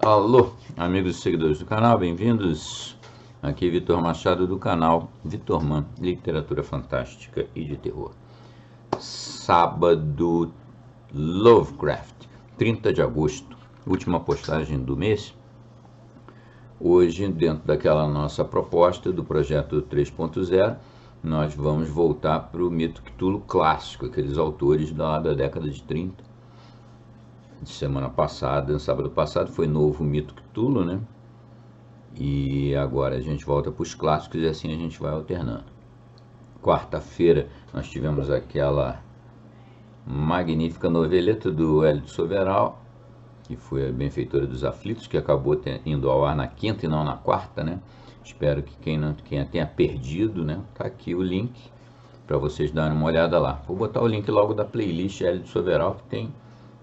Alô, amigos e seguidores do canal, bem-vindos. Aqui Vitor Machado do canal Vitor Man, Literatura Fantástica e de Terror. Sábado, Lovecraft, 30 de agosto, última postagem do mês. Hoje, dentro daquela nossa proposta do projeto 3.0, nós vamos voltar para o mito Cthulhu clássico, aqueles autores lá da década de 30. Semana passada, no sábado passado, foi novo mito Cthulhu, né? E agora a gente volta para os clássicos e assim a gente vai alternando. Quarta-feira nós tivemos aquela magnífica noveleta do Hélio de Soberal, que foi a Benfeitora dos Aflitos, que acabou indo ao ar na quinta e não na quarta, né? Espero que quem a tenha perdido, né? Tá aqui o link para vocês darem uma olhada lá. Vou botar o link logo da playlist Hélio de Soberal, que tem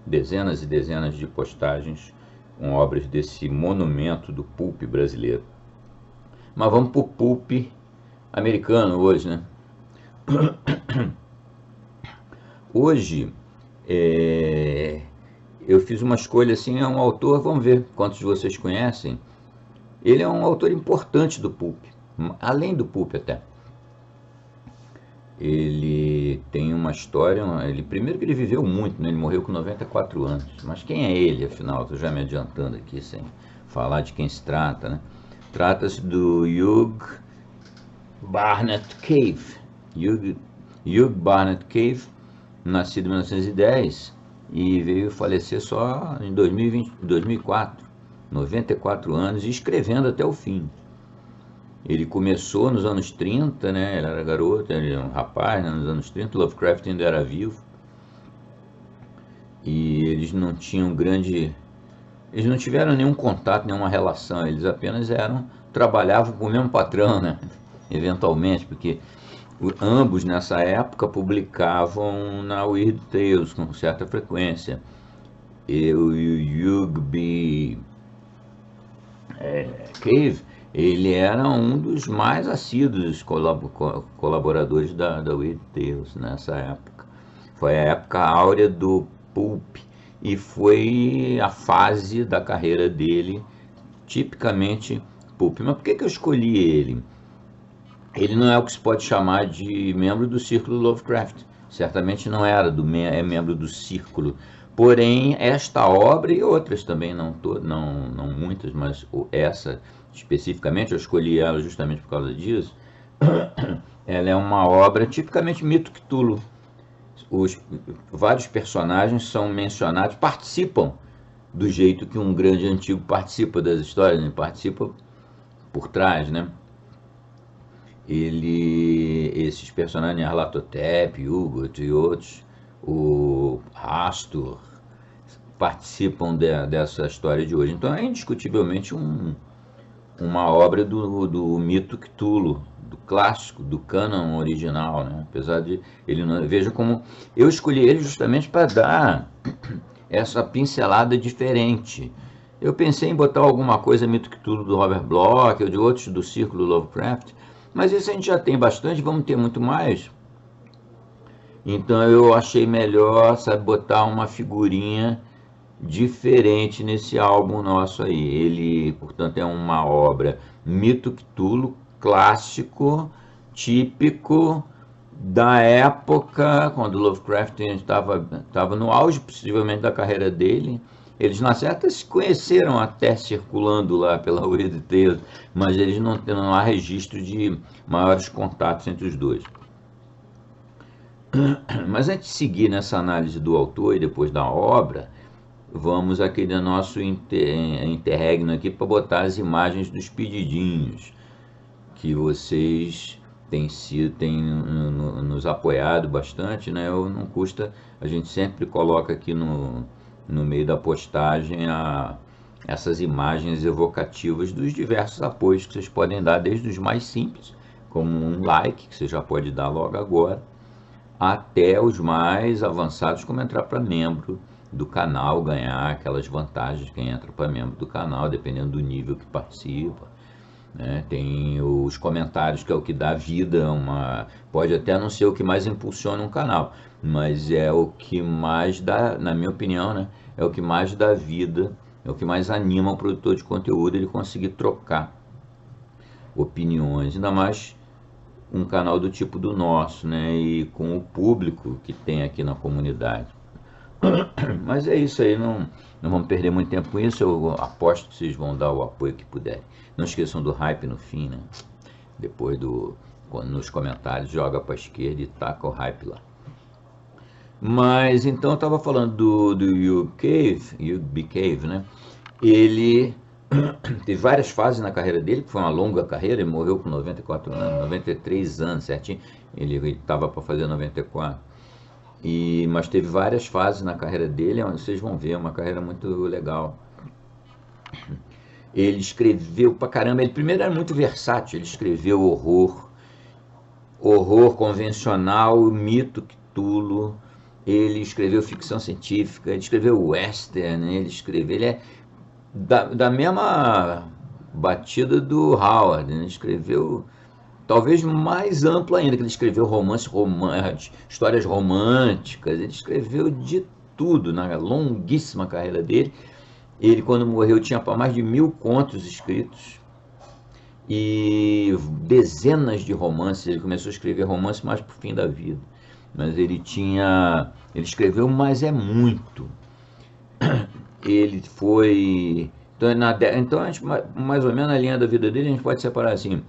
dezenas e dezenas de postagens com obras desse monumento do pulp brasileiro. Mas vamos para o pulp americano hoje, né? Hoje eu fiz uma escolha assim, é um autor, vamos ver quantos de vocês conhecem. Ele é um autor importante do pulp, além do pulp até. Ele tem uma história, primeiro que ele viveu muito, né? Ele morreu com 94 anos. Mas quem é ele, afinal? Estou já me adiantando aqui, sem falar de quem se trata, né? Trata-se do Hugh Barnett Cave. Hugh Barnett Cave, nascido em 1910 e veio falecer só em 2004, 94 anos, e escrevendo até o fim. Ele começou nos anos 30, né? Ele era garoto, ele era um rapaz, né? Nos anos 30, Lovecraft ainda era vivo. E eles não tinham eles não tiveram nenhum contato, nenhuma relação, eles apenas trabalhavam com o mesmo patrão, né? Eventualmente, porque ambos nessa época publicavam na Weird Tales com certa frequência. E o Hugh B. Cave, ele era um dos mais assíduos colaboradores da Weird Tales nessa época. Foi a época áurea do pulp e foi a fase da carreira dele tipicamente pulp. Mas por que eu escolhi ele? Ele não é o que se pode chamar de membro do círculo Lovecraft. Certamente não era membro do círculo. Porém, esta obra e outras também, não muitas, mas essa especificamente, eu escolhi ela justamente por causa disso. Ela é uma obra tipicamente mito Cthulhu. Vários personagens são mencionados, participam do jeito que um grande antigo participa das histórias, né? Participa por trás, né? Esses personagens, Nyarlathotep, Urgot e outros, o Hastur, participam dessa história de hoje. Então é indiscutivelmente uma obra do mito Cthulhu, do clássico, do cânon original, né? Apesar de ele não... Veja como eu escolhi ele justamente para dar essa pincelada diferente. Eu pensei em botar alguma coisa mito Cthulhu do Robert Bloch ou de outros do círculo Lovecraft, mas isso a gente já tem bastante, vamos ter muito mais. Então eu achei melhor, sabe, botar uma figurinha diferente nesse álbum nosso aí. Ele, portanto, é uma obra mito Cthulhu clássico, típico da época quando Lovecraft estava no auge, possivelmente, da carreira dele. Eles, na certa, se conheceram até circulando lá pela Weird Tales, mas eles não há registro de maiores contatos entre os dois. Mas antes de seguir nessa análise do autor e depois da obra, vamos aqui no nosso interregno aqui para botar as imagens dos pedidinhos que vocês têm nos apoiado bastante, né? Não custa, a gente sempre coloca aqui no meio da postagem essas imagens evocativas dos diversos apoios que vocês podem dar, desde os mais simples, como um like, que você já pode dar logo agora, até os mais avançados, como entrar para membro do canal, ganhar aquelas vantagens quem entra para membro do canal, dependendo do nível que participa, né? Tem os comentários, que é o que dá vida, pode até não ser o que mais impulsiona um canal, mas é o que mais dá, na minha opinião, né? É o que mais dá vida É o que mais anima o produtor de conteúdo, ele conseguir trocar opiniões, ainda mais um canal do tipo do nosso, né? E com o público que tem aqui na comunidade. Mas é isso aí, não vamos perder muito tempo com isso. Eu aposto que vocês vão dar o apoio que puderem. Não esqueçam do hype no fim, né? Depois nos comentários, joga para a esquerda e taca o hype lá. Mas então eu estava falando do Hugh B. Cave, né? Ele teve várias fases na carreira dele, que foi uma longa carreira, ele morreu com 94 anos, 93 anos, certinho. Ele estava para fazer 94. Mas teve várias fases na carreira dele, vocês vão ver, uma carreira muito legal. Ele escreveu pra caramba, ele primeiro era muito versátil, ele escreveu horror convencional, mito Cthulhu, ele escreveu ficção científica, ele escreveu western, ele é da mesma batida do Howard, né? Ele escreveu talvez mais amplo ainda, que ele escreveu histórias românticas, ele escreveu de tudo na longuíssima carreira dele. Ele, quando morreu, tinha mais de 1000 contos escritos e dezenas de romances. Ele começou a escrever romance mais pro fim da vida, mas ele escreveu, mas é muito. Ele foi então a gente, mais ou menos na linha da vida dele, a gente pode separar assim: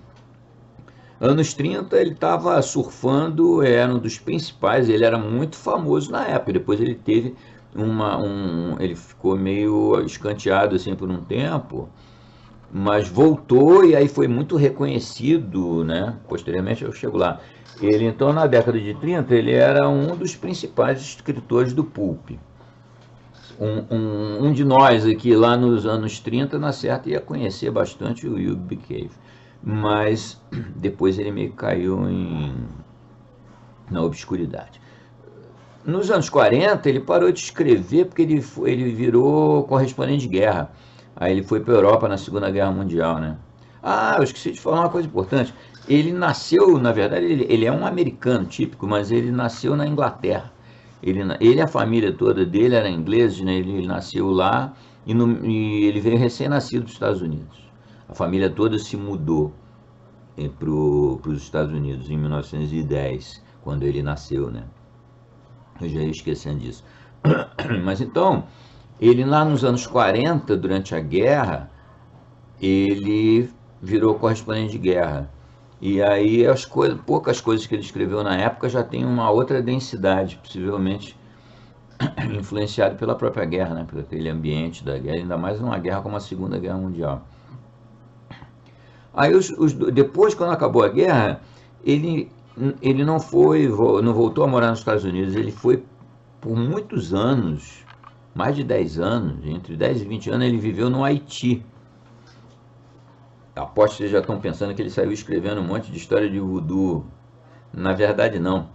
anos 30 ele estava surfando, era um dos principais, ele era muito famoso na época. Depois ele teve ele ficou meio escanteado assim por um tempo, mas voltou e aí foi muito reconhecido, né? Posteriormente eu chego lá. Ele então na década de 30 ele era um dos principais escritores do pulp. Um de nós aqui lá nos anos 30 na certa ia conhecer bastante o Hugh B. Cave, mas depois ele meio que caiu na obscuridade. Nos anos 40 ele parou de escrever porque ele virou correspondente de guerra. Aí ele foi para a Europa na Segunda Guerra Mundial, né? Ah, eu esqueci de falar uma coisa importante. Ele nasceu, na verdade, ele é um americano típico, mas ele nasceu na Inglaterra. Ele e a família toda dele era ingleses, né? Ele nasceu lá e ele veio recém-nascido dos Estados Unidos. A família toda se mudou para os Estados Unidos em 1910, quando ele nasceu, né? Eu já ia esquecendo disso. Mas então, ele lá nos anos 40, durante a guerra, ele virou correspondente de guerra. E aí poucas coisas que ele escreveu na época já tem uma outra densidade, possivelmente influenciado pela própria guerra, né? Por aquele ambiente da guerra, ainda mais numa guerra como a Segunda Guerra Mundial. Aí depois, quando acabou a guerra, ele não voltou a morar nos Estados Unidos, ele foi por muitos anos, mais de 10 anos, entre 10 e 20 anos, ele viveu no Haiti. Aposto que vocês já estão pensando que ele saiu escrevendo um monte de história de voodoo. Na verdade, não.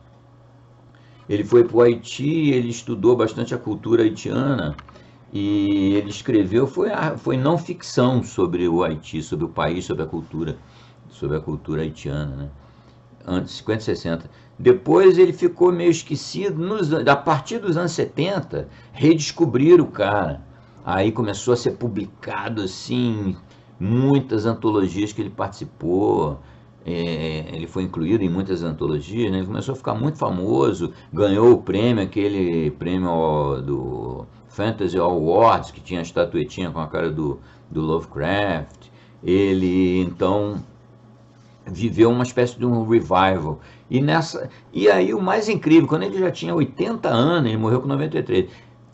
Ele foi para o Haiti, ele estudou bastante a cultura haitiana e ele escreveu, foi não ficção sobre o Haiti, sobre o país, sobre a cultura haitiana, né? Antes, 50 e 60. Depois ele ficou meio esquecido, a partir dos anos 70, redescobriram o cara. Aí começou a ser publicado assim, muitas antologias que ele participou, ele foi incluído em muitas antologias, né? Ele começou a ficar muito famoso, ganhou o prêmio, aquele prêmio do Fantasy Awards, que tinha a estatuetinha com a cara do Lovecraft. Ele então viveu uma espécie de um revival. E aí o mais incrível, quando ele já tinha 80 anos, ele morreu com 93,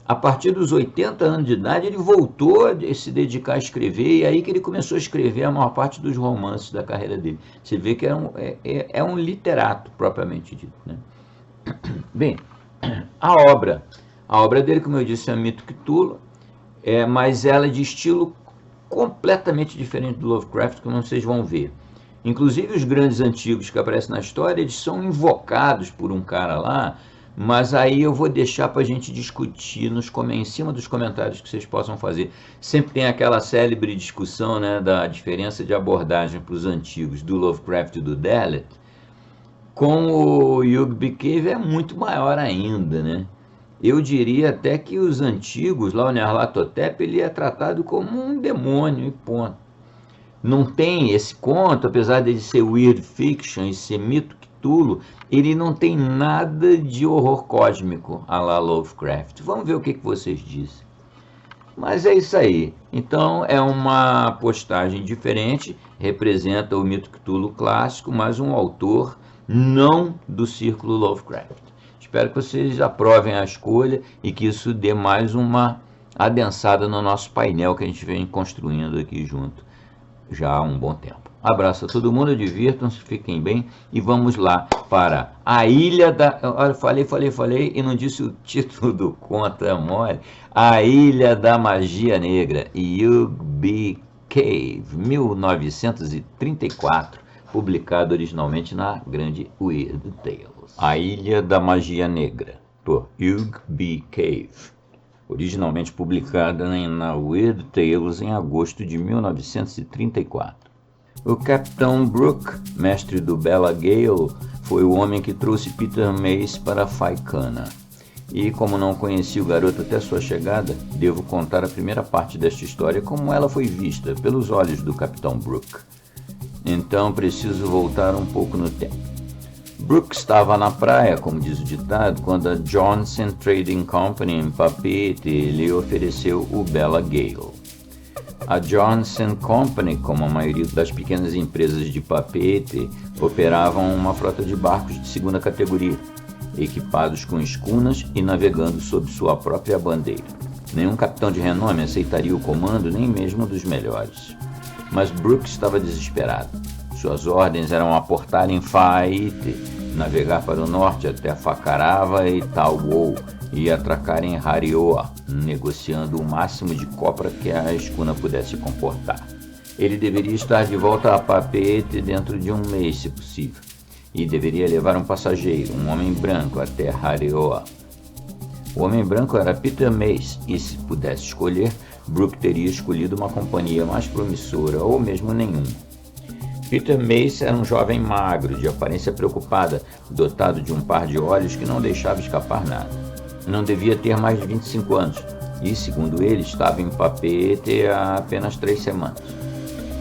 a partir dos 80 anos de idade, ele voltou a se dedicar a escrever, e aí que ele começou a escrever a maior parte dos romances da carreira dele. Você vê que é um literato, propriamente dito, né? Bem, a obra dele, como eu disse, é Mito Cthulhu, mas ela é de estilo completamente diferente do Lovecraft, como vocês vão ver. Inclusive os grandes antigos que aparecem na história, eles são invocados por um cara lá, mas aí eu vou deixar para a gente discutir em cima dos comentários que vocês possam fazer. Sempre tem aquela célebre discussão, né, da diferença de abordagem para os antigos do Lovecraft e do Derleth. Com o Hugh B. Cave é muito maior ainda, né? Eu diria até que os antigos, lá o Nyarlathotep, ele é tratado como um demônio e ponto. Não tem esse conto, apesar de ser weird fiction e ser mito Cthulhu, ele não tem nada de horror cósmico à la Lovecraft. Vamos ver o que vocês dizem. Mas é isso aí. Então é uma postagem diferente, representa o mito Cthulhu clássico, mas um autor não do círculo Lovecraft. Espero que vocês aprovem a escolha e que isso dê mais uma adensada no nosso painel que a gente vem construindo aqui junto já há um bom tempo. Abraço a todo mundo, divirtam-se, fiquem bem e vamos lá para a Ilha da... Olha, falei e não disse o título do conto, é mole. A Ilha da Magia Negra, Ugby Cave, 1934, publicado originalmente na Grande Weird Tales. A Ilha da Magia Negra, por Ugby Cave, originalmente publicada na Weird Tales em agosto de 1934. O Capitão Brook, mestre do Bela Gale, foi o homem que trouxe Peter Mace para Faicana. E como não conheci o garoto até sua chegada, devo contar a primeira parte desta história como ela foi vista pelos olhos do Capitão Brook. Então preciso voltar um pouco no tempo. Brook estava na praia, como diz o ditado, quando a Johnson Trading Company em Papeete lhe ofereceu o Bela Gale. A Johnson Company, como a maioria das pequenas empresas de Papeete, operavam uma frota de barcos de segunda categoria, equipados com escunas e navegando sob sua própria bandeira. Nenhum capitão de renome aceitaria o comando, nem mesmo dos melhores. Mas Brook estava desesperado. Suas ordens eram aportar em Faite, navegar para o norte até Fakarava e Tauou e atracar em Harioa, negociando o máximo de copra que a escuna pudesse comportar. Ele deveria estar de volta a Papeete dentro de um mês, se possível, e deveria levar um passageiro, um homem branco, até Harioa. O homem branco era Peter Mace, e se pudesse escolher, Brook teria escolhido uma companhia mais promissora, ou mesmo nenhum. Peter Mace era um jovem magro, de aparência preocupada, dotado de um par de olhos que não deixava escapar nada. Não devia ter mais de 25 anos, e, segundo ele, estava em Papeete há apenas 3 semanas.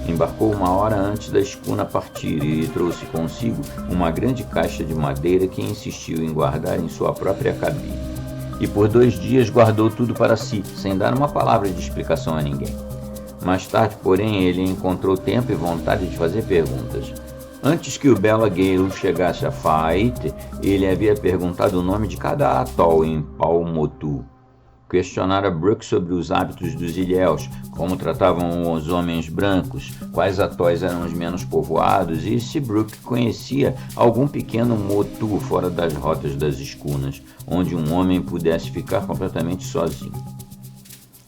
Embarcou 1 hora antes da escuna partir e trouxe consigo uma grande caixa de madeira que insistiu em guardar em sua própria cabine. E por 2 dias guardou tudo para si, sem dar uma palavra de explicação a ninguém. Mais tarde, porém, ele encontrou tempo e vontade de fazer perguntas. Antes que o Bela Gale chegasse a Faite, ele havia perguntado o nome de cada atol em Paumotu. Questionara Brook sobre os hábitos dos ilhéus, como tratavam os homens brancos, quais atóis eram os menos povoados e se Brook conhecia algum pequeno motu fora das rotas das escunas, onde um homem pudesse ficar completamente sozinho.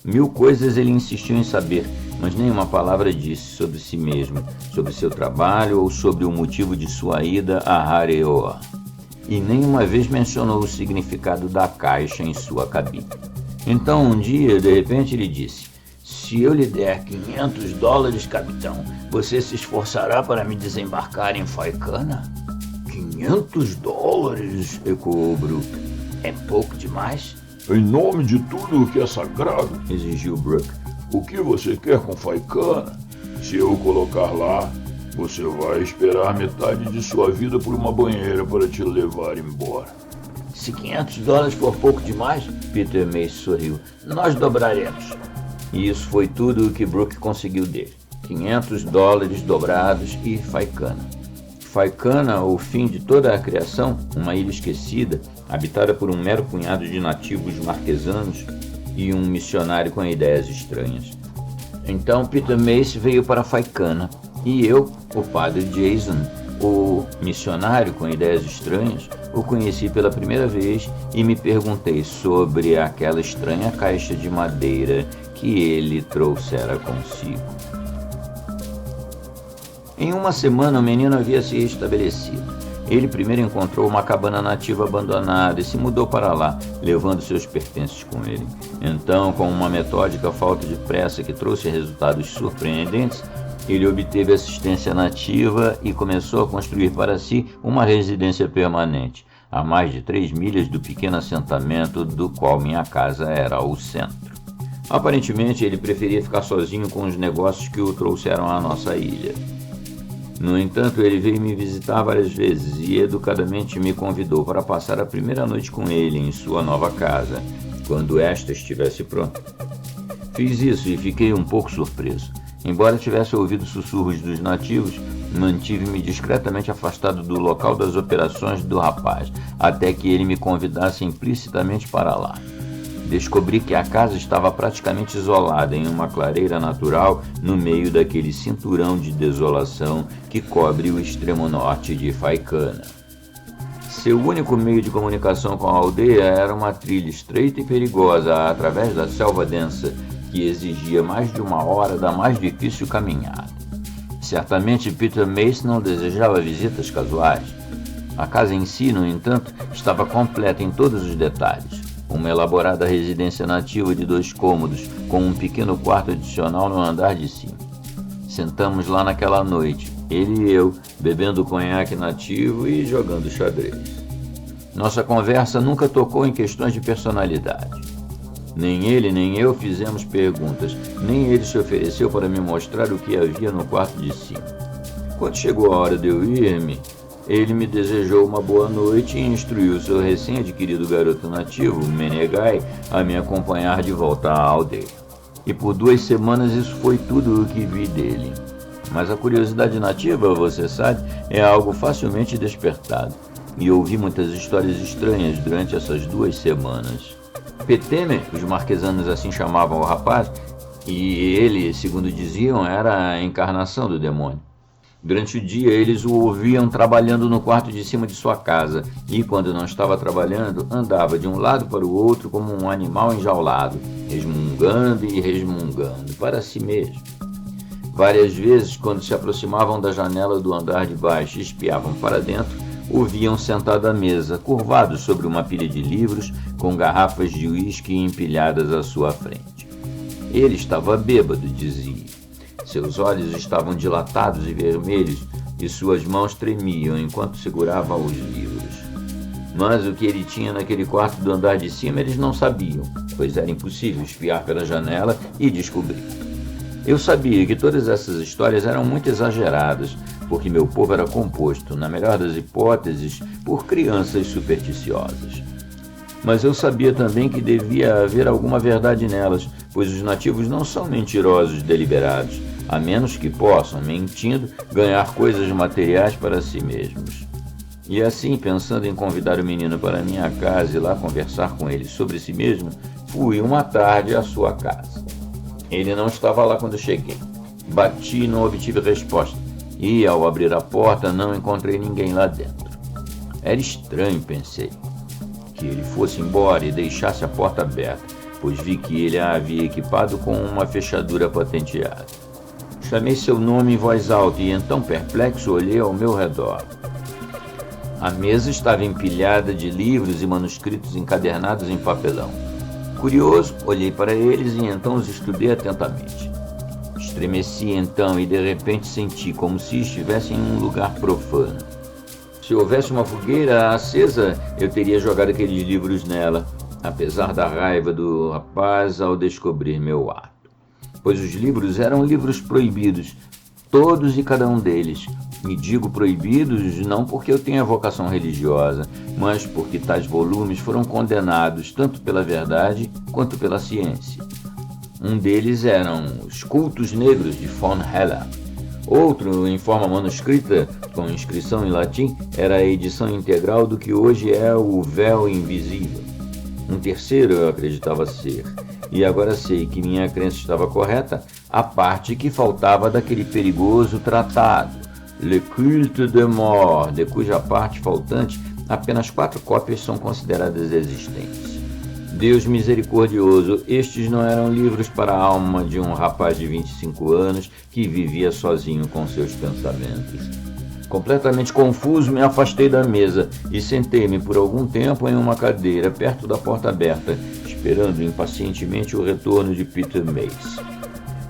1000 coisas ele insistiu em saber, mas nenhuma palavra disse sobre si mesmo, sobre seu trabalho ou sobre o motivo de sua ida a Harioa. E nenhuma vez mencionou o significado da caixa em sua cabine. Então um dia, de repente, ele disse: "Se eu lhe der $500, capitão, você se esforçará para me desembarcar em Faicana?" $500? ecoou Brook. "É pouco demais?" "Em nome de tudo o que é sagrado", exigiu Brook, "o que você quer com Faicana? Se eu colocar lá, você vai esperar metade de sua vida por uma banheira para te levar embora." "Se $500 for pouco demais", Peter Mace sorriu, "nós dobraremos." E isso foi tudo o que Brook conseguiu dele. $500 dobrados e Faicana. Faicana, o fim de toda a criação, uma ilha esquecida, habitada por um mero punhado de nativos marquesanos e um missionário com ideias estranhas. Então Peter Mace veio para Faicana, e eu, o padre Jason, o missionário com ideias estranhas, o conheci pela primeira vez e me perguntei sobre aquela estranha caixa de madeira que ele trouxera consigo. Em 1 semana o menino havia se restabelecido. Ele primeiro encontrou uma cabana nativa abandonada e se mudou para lá, levando seus pertences com ele. Então, com uma metódica falta de pressa que trouxe resultados surpreendentes, ele obteve assistência nativa e começou a construir para si uma residência permanente. a mais de 3 milhas do pequeno assentamento do qual minha casa era o centro. Aparentemente, ele preferia ficar sozinho com os negócios que o trouxeram à nossa ilha. No entanto, ele veio me visitar várias vezes e educadamente me convidou para passar a primeira noite com ele em sua nova casa, quando esta estivesse pronta. Fiz isso e fiquei um pouco surpreso. Embora tivesse ouvido sussurros dos nativos, mantive-me discretamente afastado do local das operações do rapaz, até que ele me convidasse implicitamente para lá. Descobri que a casa estava praticamente isolada em uma clareira natural no meio daquele cinturão de desolação que cobre o extremo norte de Faicana. Seu único meio de comunicação com a aldeia era uma trilha estreita e perigosa através da selva densa, que exigia mais de 1 hora da mais difícil caminhada. Certamente Peter Mace não desejava visitas casuais. A casa em si, no entanto, estava completa em todos os detalhes. Uma elaborada residência nativa de 2 cômodos, com um pequeno quarto adicional no andar de cima. Sentamos lá naquela noite, ele e eu, bebendo conhaque nativo e jogando xadrez. Nossa conversa nunca tocou em questões de personalidade. Nem ele nem eu fizemos perguntas, nem ele se ofereceu para me mostrar o que havia no quarto de cima. Quando chegou a hora de eu ir-me, ele me desejou uma boa noite e instruiu seu recém-adquirido garoto nativo, Menegai, a me acompanhar de volta à aldeia. E por 2 semanas isso foi tudo o que vi dele. Mas a curiosidade nativa, você sabe, é algo facilmente despertado. E ouvi muitas histórias estranhas durante essas 2 semanas. Peteme, os marquesanos assim chamavam o rapaz, e ele, segundo diziam, era a encarnação do demônio. Durante o dia, eles o ouviam trabalhando no quarto de cima de sua casa e, quando não estava trabalhando, andava de um lado para o outro como um animal enjaulado, resmungando e resmungando para si mesmo. Várias vezes, quando se aproximavam da janela do andar de baixo e espiavam para dentro, o viam sentado à mesa, curvado sobre uma pilha de livros, com garrafas de uísque empilhadas à sua frente. Ele estava bêbado, dizia. Seus olhos estavam dilatados e vermelhos e suas mãos tremiam enquanto segurava os livros. Mas o que ele tinha naquele quarto do andar de cima eles não sabiam, pois era impossível espiar pela janela e descobrir. Eu sabia que todas essas histórias eram muito exageradas, porque meu povo era composto, na melhor das hipóteses, por crianças supersticiosas. Mas eu sabia também que devia haver alguma verdade nelas, pois os nativos não são mentirosos deliberados, a menos que possam, mentindo, ganhar coisas materiais para si mesmos. E assim, pensando em convidar o menino para minha casa e lá conversar com ele sobre si mesmo, fui uma tarde à sua casa. Ele não estava lá quando cheguei. Bati e não obtive resposta, e ao abrir a porta não encontrei ninguém lá dentro. Era estranho, pensei, que ele fosse embora e deixasse a porta aberta, pois vi que ele a havia equipado com uma fechadura patenteada. Chamei seu nome em voz alta e então, perplexo, olhei ao meu redor. A mesa estava empilhada de livros e manuscritos encadernados em papelão. Curioso, olhei para eles e então os estudei atentamente. Estremeci então e de repente senti como se estivesse em um lugar profano. Se houvesse uma fogueira acesa, eu teria jogado aqueles livros nela, apesar da raiva do rapaz ao descobrir meu ato. Pois os livros eram livros proibidos, todos e cada um deles. E digo proibidos não porque eu tenha vocação religiosa, mas porque tais volumes foram condenados tanto pela verdade quanto pela ciência. Um deles eram Os Cultos Negros, de von Heller. Outro, em forma manuscrita, com inscrição em latim, era a edição integral do que hoje é O Véu Invisível. Um terceiro eu acreditava ser, e agora sei que minha crença estava correta, a parte que faltava daquele perigoso tratado, Le Culte de Mort, de cuja parte faltante apenas 4 cópias são consideradas existentes. Deus misericordioso, estes não eram livros para a alma de um rapaz de 25 anos que vivia sozinho com seus pensamentos. Completamente confuso, me afastei da mesa e sentei-me por algum tempo em uma cadeira perto da porta aberta, esperando impacientemente o retorno de Peter Mace.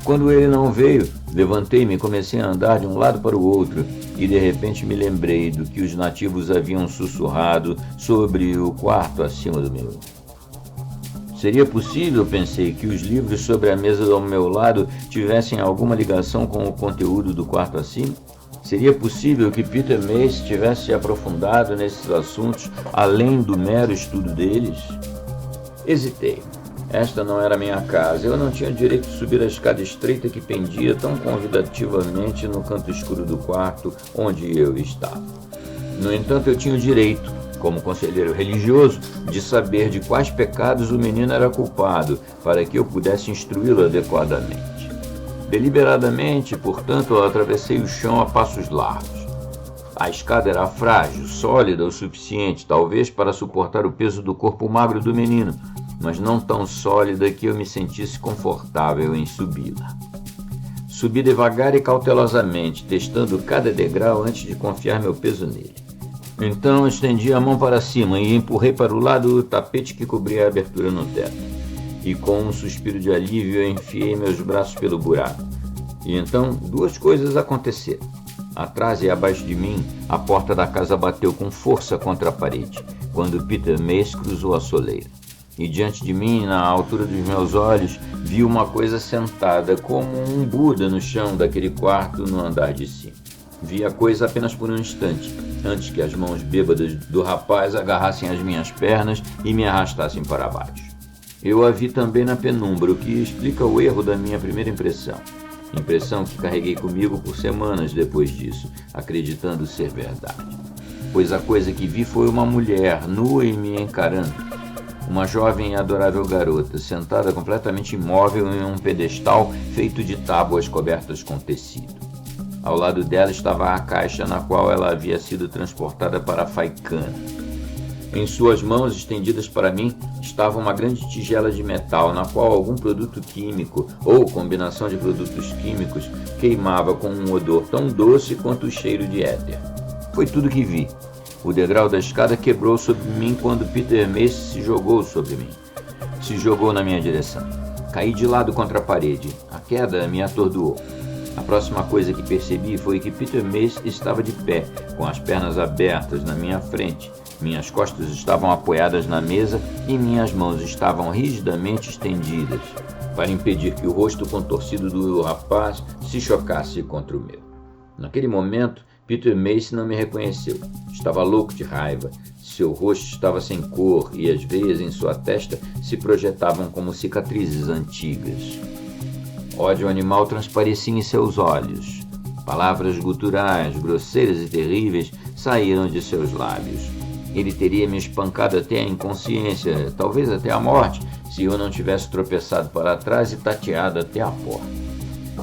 Quando ele não veio, levantei-me e comecei a andar de um lado para o outro, e de repente me lembrei do que os nativos haviam sussurrado sobre o quarto acima do meu. Seria possível, pensei, que os livros sobre a mesa ao meu lado tivessem alguma ligação com o conteúdo do quarto acima? Seria possível que Peter Mace tivesse se aprofundado nesses assuntos além do mero estudo deles? Hesitei. Esta não era minha casa. Eu não tinha direito de subir a escada estreita que pendia tão convidativamente no canto escuro do quarto onde eu estava. No entanto, eu tinha o direito, como conselheiro religioso, de saber de quais pecados o menino era culpado, para que eu pudesse instruí-lo adequadamente. Deliberadamente, portanto, eu atravessei o chão a passos largos. A escada era frágil, sólida o suficiente, talvez para suportar o peso do corpo magro do menino, mas não tão sólida que eu me sentisse confortável em subi-la. Subi devagar e cautelosamente, testando cada degrau antes de confiar meu peso nele. Então estendi a mão para cima e empurrei para o lado o tapete que cobria a abertura no teto. E com um suspiro de alívio eu enfiei meus braços pelo buraco. E então duas coisas aconteceram. Atrás e abaixo de mim, a porta da casa bateu com força contra a parede, quando Peter Mace cruzou a soleira. E diante de mim, na altura dos meus olhos, vi uma coisa sentada como um Buda no chão daquele quarto no andar de cima. Vi a coisa apenas por um instante, antes que as mãos bêbadas do rapaz agarrassem as minhas pernas e me arrastassem para baixo. Eu a vi também na penumbra, o que explica o erro da minha primeira impressão. Impressão que carreguei comigo por semanas depois disso, acreditando ser verdade. Pois a coisa que vi foi uma mulher, nua e me encarando. Uma jovem e adorável garota, sentada completamente imóvel em um pedestal feito de tábuas cobertas com tecido. Ao lado dela estava a caixa na qual ela havia sido transportada para Faikana. Em suas mãos, estendidas para mim, estava uma grande tigela de metal na qual algum produto químico, ou combinação de produtos químicos, queimava com um odor tão doce quanto o cheiro de éter. Foi tudo que vi. O degrau da escada quebrou sobre mim quando Peter Mace se jogou sobre mim. Se jogou na minha direção. Caí de lado contra a parede. A queda me atordoou. A próxima coisa que percebi foi que Peter Mace estava de pé, com as pernas abertas na minha frente. Minhas costas estavam apoiadas na mesa e minhas mãos estavam rigidamente estendidas, para impedir que o rosto contorcido do rapaz se chocasse contra o meu. Naquele momento, Peter Mace não me reconheceu. Estava louco de raiva. Seu rosto estava sem cor e as veias em sua testa se projetavam como cicatrizes antigas. Ódio animal transparecia em seus olhos. Palavras guturais, grosseiras e terríveis saíram de seus lábios. Ele teria me espancado até a inconsciência, talvez até a morte, se eu não tivesse tropeçado para trás e tateado até a porta.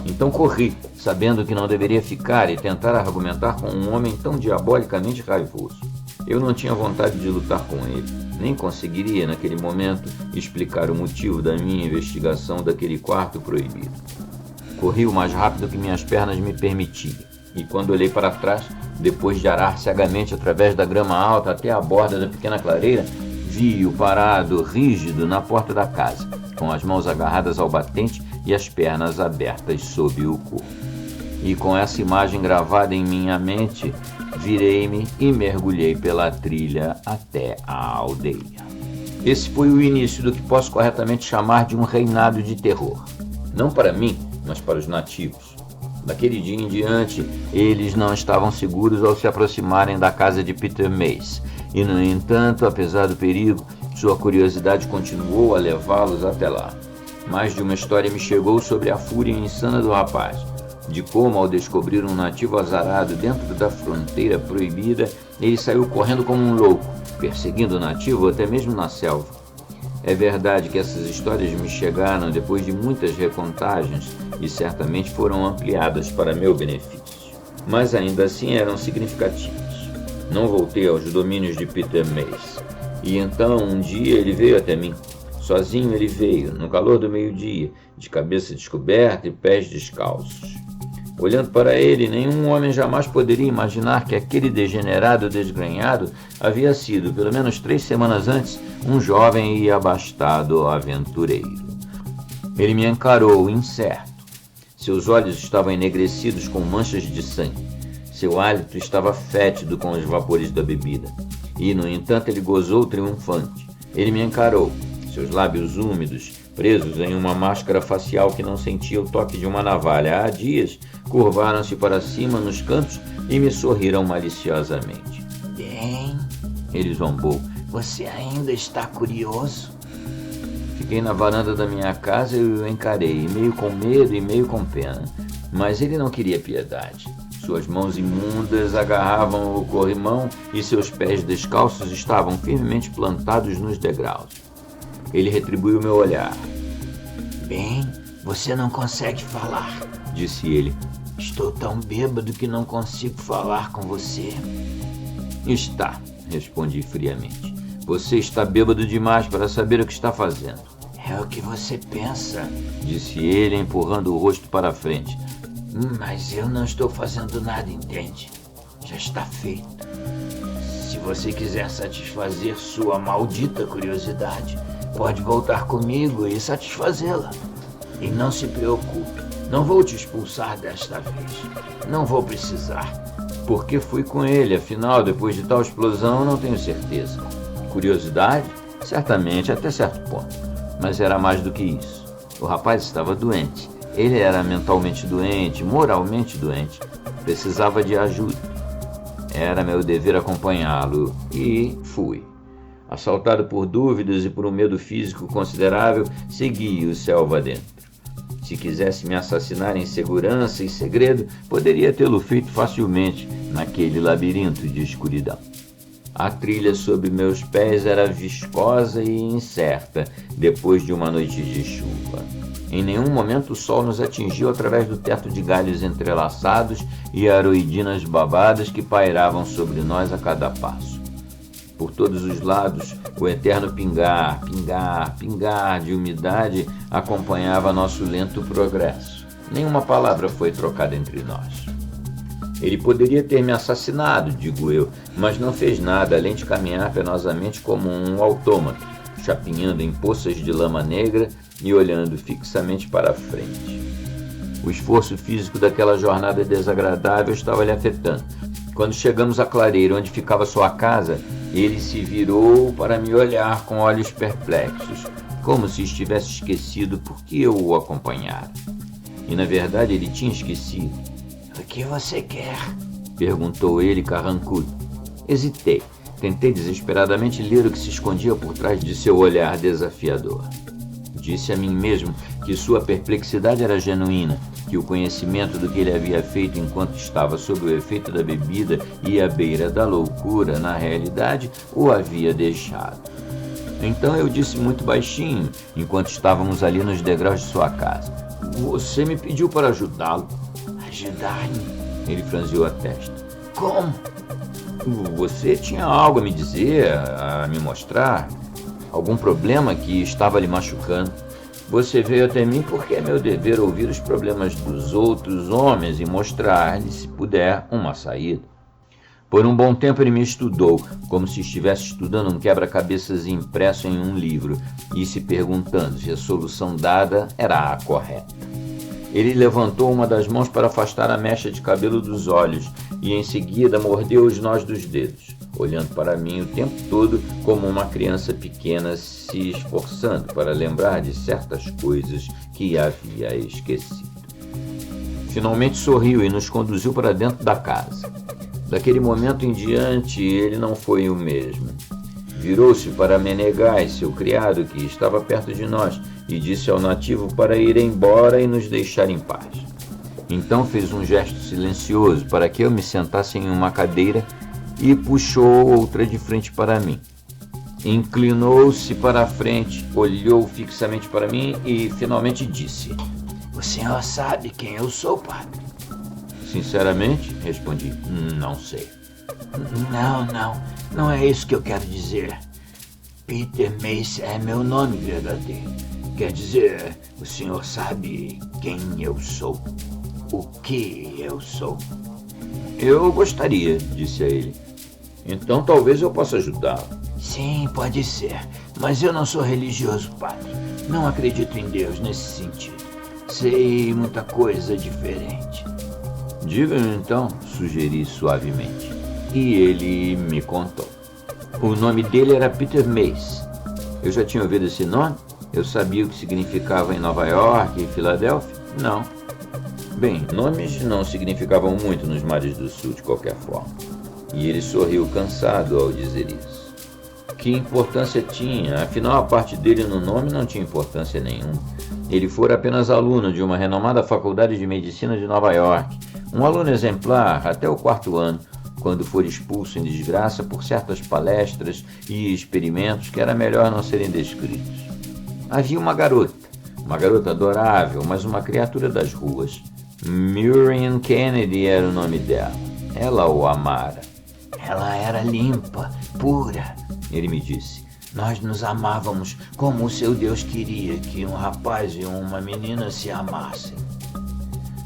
Então corri, sabendo que não deveria ficar e tentar argumentar com um homem tão diabolicamente raivoso. Eu não tinha vontade de lutar com ele, nem conseguiria, naquele momento, explicar o motivo da minha investigação daquele quarto proibido. Corri o mais rápido que minhas pernas me permitiam, e quando olhei para trás, depois de arar cegamente através da grama alta até a borda da pequena clareira, vi-o parado, rígido, na porta da casa, com as mãos agarradas ao batente e as pernas abertas sob o corpo. E com essa imagem gravada em minha mente, virei-me e mergulhei pela trilha até a aldeia. Esse foi o início do que posso corretamente chamar de um reinado de terror. Não para mim, mas para os nativos. Daquele dia em diante, eles não estavam seguros ao se aproximarem da casa de Peter Mace, e, no entanto, apesar do perigo, sua curiosidade continuou a levá-los até lá. Mais de uma história me chegou sobre a fúria insana do rapaz, de como, ao descobrir um nativo azarado dentro da fronteira proibida, ele saiu correndo como um louco, perseguindo o nativo até mesmo na selva. É verdade que essas histórias me chegaram depois de muitas recontagens e certamente foram ampliadas para meu benefício, mas ainda assim eram significativas. Não voltei aos domínios de Peter Mace, e então um dia ele veio até mim. Sozinho ele veio, no calor do meio-dia, de cabeça descoberta e pés descalços. Olhando para ele, nenhum homem jamais poderia imaginar que aquele degenerado desgrenhado havia sido, pelo menos 3 semanas antes, um jovem e abastado aventureiro. Ele me encarou, incerto. Seus olhos estavam enegrecidos com manchas de sangue. Seu hálito estava fétido com os vapores da bebida. E, no entanto, ele gozou triunfante. Ele me encarou, seus lábios úmidos, presos em uma máscara facial que não sentia o toque de uma navalha há dias, curvaram-se para cima nos cantos e me sorriram maliciosamente. Bem, ele zombou, você ainda está curioso? Fiquei na varanda da minha casa e o encarei, meio com medo e meio com pena. Mas ele não queria piedade. Suas mãos imundas agarravam o corrimão e seus pés descalços estavam firmemente plantados nos degraus. Ele retribuiu meu olhar. Bem, você não consegue falar, disse ele. Estou tão bêbado que não consigo falar com você. Está, respondi friamente. Você está bêbado demais para saber o que está fazendo. É o que você pensa, disse ele, empurrando o rosto para a frente. Mas eu não estou fazendo nada, entende? Já está feito. Se você quiser satisfazer sua maldita curiosidade, pode voltar comigo e satisfazê-la. E não se preocupe, não vou te expulsar desta vez. Não vou precisar. Porque fui com ele, afinal, depois de tal explosão, não tenho certeza. Curiosidade? Certamente, até certo ponto. Mas era mais do que isso. O rapaz estava doente. Ele era mentalmente doente, moralmente doente. Precisava de ajuda. Era meu dever acompanhá-lo. E fui. Assaltado por dúvidas e por um medo físico considerável, segui o selva dentro. Se quisesse me assassinar em segurança e segredo, poderia tê-lo feito facilmente naquele labirinto de escuridão. A trilha sob meus pés era viscosa e incerta depois de uma noite de chuva. Em nenhum momento o sol nos atingiu através do teto de galhos entrelaçados e aroidinas babadas que pairavam sobre nós a cada passo. Por todos os lados, o eterno pingar, pingar, pingar de umidade acompanhava nosso lento progresso. Nenhuma palavra foi trocada entre nós. Ele poderia ter me assassinado, digo eu, mas não fez nada além de caminhar penosamente como um autômato, chapinhando em poças de lama negra e olhando fixamente para a frente. O esforço físico daquela jornada desagradável estava lhe afetando. Quando chegamos à clareira onde ficava sua casa, ele se virou para me olhar com olhos perplexos, como se estivesse esquecido por que eu o acompanhara. E na verdade ele tinha esquecido. O que você quer? Perguntou ele carrancudo. Hesitei. Tentei desesperadamente ler o que se escondia por trás de seu olhar desafiador. Disse a mim mesmo que sua perplexidade era genuína, que o conhecimento do que ele havia feito enquanto estava sob o efeito da bebida e à beira da loucura, na realidade, o havia deixado. Então eu disse muito baixinho, enquanto estávamos ali nos degraus de sua casa. Você me pediu para ajudá-lo. Ajudar-me? Ele franziu a testa. Como? Você tinha algo a me dizer, a me mostrar? Algum problema que estava lhe machucando? Você veio até mim porque é meu dever ouvir os problemas dos outros homens e mostrar-lhe, se puder, uma saída. Por um bom tempo ele me estudou, como se estivesse estudando um quebra-cabeças impresso em um livro, e se perguntando se a solução dada era a correta. Ele levantou uma das mãos para afastar a mecha de cabelo dos olhos e em seguida mordeu os nós dos dedos, olhando para mim o tempo todo como uma criança pequena se esforçando para lembrar de certas coisas que havia esquecido. Finalmente sorriu e nos conduziu para dentro da casa. Daquele momento em diante, ele não foi o mesmo. Virou-se para Menegai, seu criado, que estava perto de nós, e disse ao nativo para ir embora e nos deixar em paz. Então fez um gesto silencioso para que eu me sentasse em uma cadeira e puxou outra de frente para mim. Inclinou-se para a frente, olhou fixamente para mim e finalmente disse: O senhor sabe quem eu sou, padre? Sinceramente, respondi, não sei. Não é isso que eu quero dizer. Peter Mace é meu nome verdadeiro. Quer dizer, o senhor sabe quem eu sou? O que eu sou? Eu gostaria, disse a ele. Então talvez eu possa ajudá-lo. Sim, pode ser. Mas eu não sou religioso, padre. Não acredito em Deus nesse sentido. Sei muita coisa diferente. Diga-me então, sugeri suavemente. E ele me contou. O nome dele era Peter Mace. Eu já tinha ouvido esse nome? Eu sabia o que significava em Nova York e Filadélfia? Não. Bem, nomes não significavam muito nos mares do sul de qualquer forma. E ele sorriu cansado ao dizer isso. Que importância tinha? Afinal, a parte dele no nome não tinha importância nenhuma. Ele fora apenas aluno de uma renomada faculdade de medicina de Nova York, um aluno exemplar até o 4º ano, quando for expulso em desgraça por certas palestras e experimentos que era melhor não serem descritos. Havia uma garota adorável, mas uma criatura das ruas. Muriel Kennedy era o nome dela. Ela o amara. Ela era limpa, pura, ele me disse. Nós nos amávamos como o seu Deus queria que um rapaz e uma menina se amassem.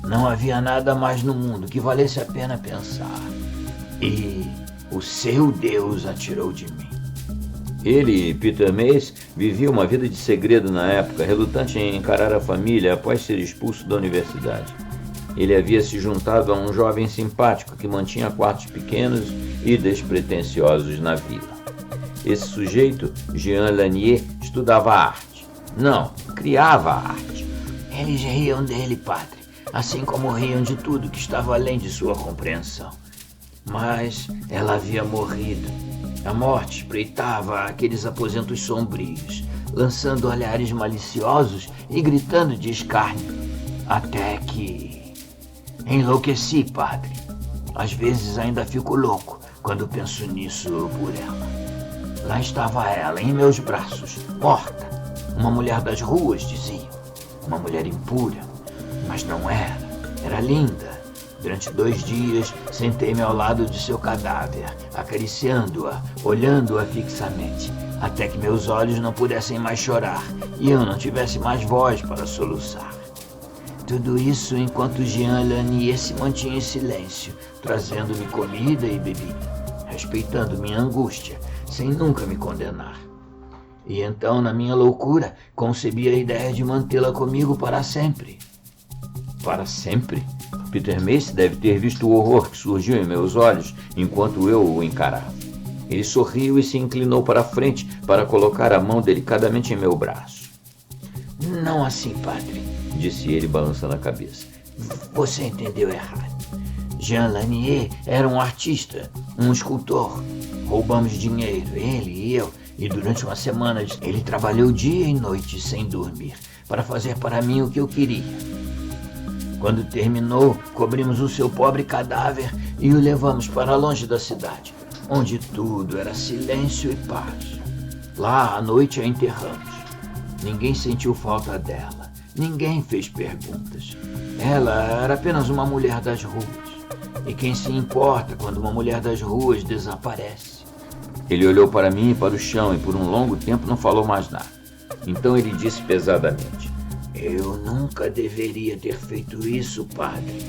Não havia nada mais no mundo que valesse a pena pensar. E o seu Deus a tirou de mim. Ele, Peter Mace, vivia uma vida de segredo na época, relutante em encarar a família após ser expulso da universidade. Ele havia se juntado a um jovem simpático que mantinha quartos pequenos e despretensiosos na vila. Esse sujeito, Jean Lanier, estudava arte. Não, criava arte. Eles riam dele, padre, assim como riam de tudo que estava além de sua compreensão. Mas ela havia morrido. A morte espreitava aqueles aposentos sombrios, lançando olhares maliciosos e gritando de escárnio. Até que... enlouqueci, padre. Às vezes ainda fico louco quando penso nisso por ela. Lá estava ela, em meus braços, morta. Uma mulher das ruas, diziam. Uma mulher impura. Mas não era. Era linda. Durante 2 dias, sentei-me ao lado de seu cadáver, acariciando-a, olhando-a fixamente, até que meus olhos não pudessem mais chorar e eu não tivesse mais voz para soluçar. Tudo isso enquanto Jean Lanier se mantinha em silêncio, trazendo-me comida e bebida, respeitando minha angústia, sem nunca me condenar. E então, na minha loucura, concebi a ideia de mantê-la comigo para sempre. Para sempre? Peter Mace deve ter visto o horror que surgiu em meus olhos enquanto eu o encarava. Ele sorriu e se inclinou para a frente para colocar a mão delicadamente em meu braço. Não assim, padre, disse ele balançando a cabeça. Você entendeu errado. Jean Lanier era um artista, um escultor. Roubamos dinheiro, ele e eu, e durante uma semana ele trabalhou dia e noite sem dormir para fazer para mim o que eu queria. Quando terminou, cobrimos o seu pobre cadáver e o levamos para longe da cidade, onde tudo era silêncio e paz. Lá, à noite, a enterramos. Ninguém sentiu falta dela. Ninguém fez perguntas. Ela era apenas uma mulher das ruas. E quem se importa quando uma mulher das ruas desaparece? Ele olhou para mim e para o chão e por um longo tempo não falou mais nada. Então ele disse pesadamente: Eu nunca deveria ter feito isso, padre.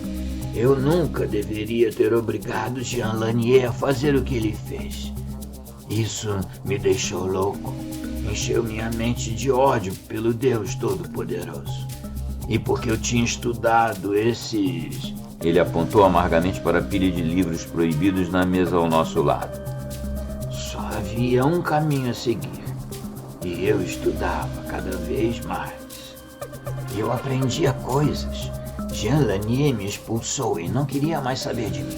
Eu nunca deveria ter obrigado Jean Lanier a fazer o que ele fez. Isso me deixou louco. Encheu minha mente de ódio pelo Deus Todo-Poderoso. E porque eu tinha estudado esses... Ele apontou amargamente para a pilha de livros proibidos na mesa ao nosso lado. Só havia um caminho a seguir. E eu estudava cada vez mais. Eu aprendia coisas. Jean Lanier me expulsou e não queria mais saber de mim.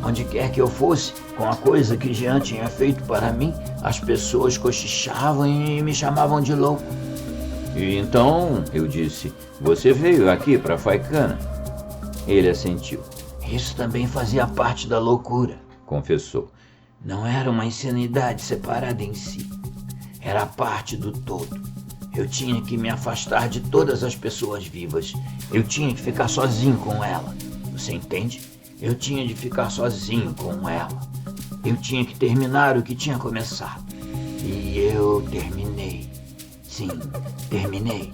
Onde quer que eu fosse, com a coisa que Jean tinha feito para mim, as pessoas cochichavam e me chamavam de louco. E então, eu disse, você veio aqui para Faicana? Ele assentiu. Isso também fazia parte da loucura, confessou. Não era uma insanidade separada em si. Era parte do todo. Eu tinha que me afastar de todas as pessoas vivas. Eu tinha que ficar sozinho com ela. Você entende? Eu tinha de ficar sozinho com ela. Eu tinha que terminar o que tinha começado. E eu terminei. Sim, terminei.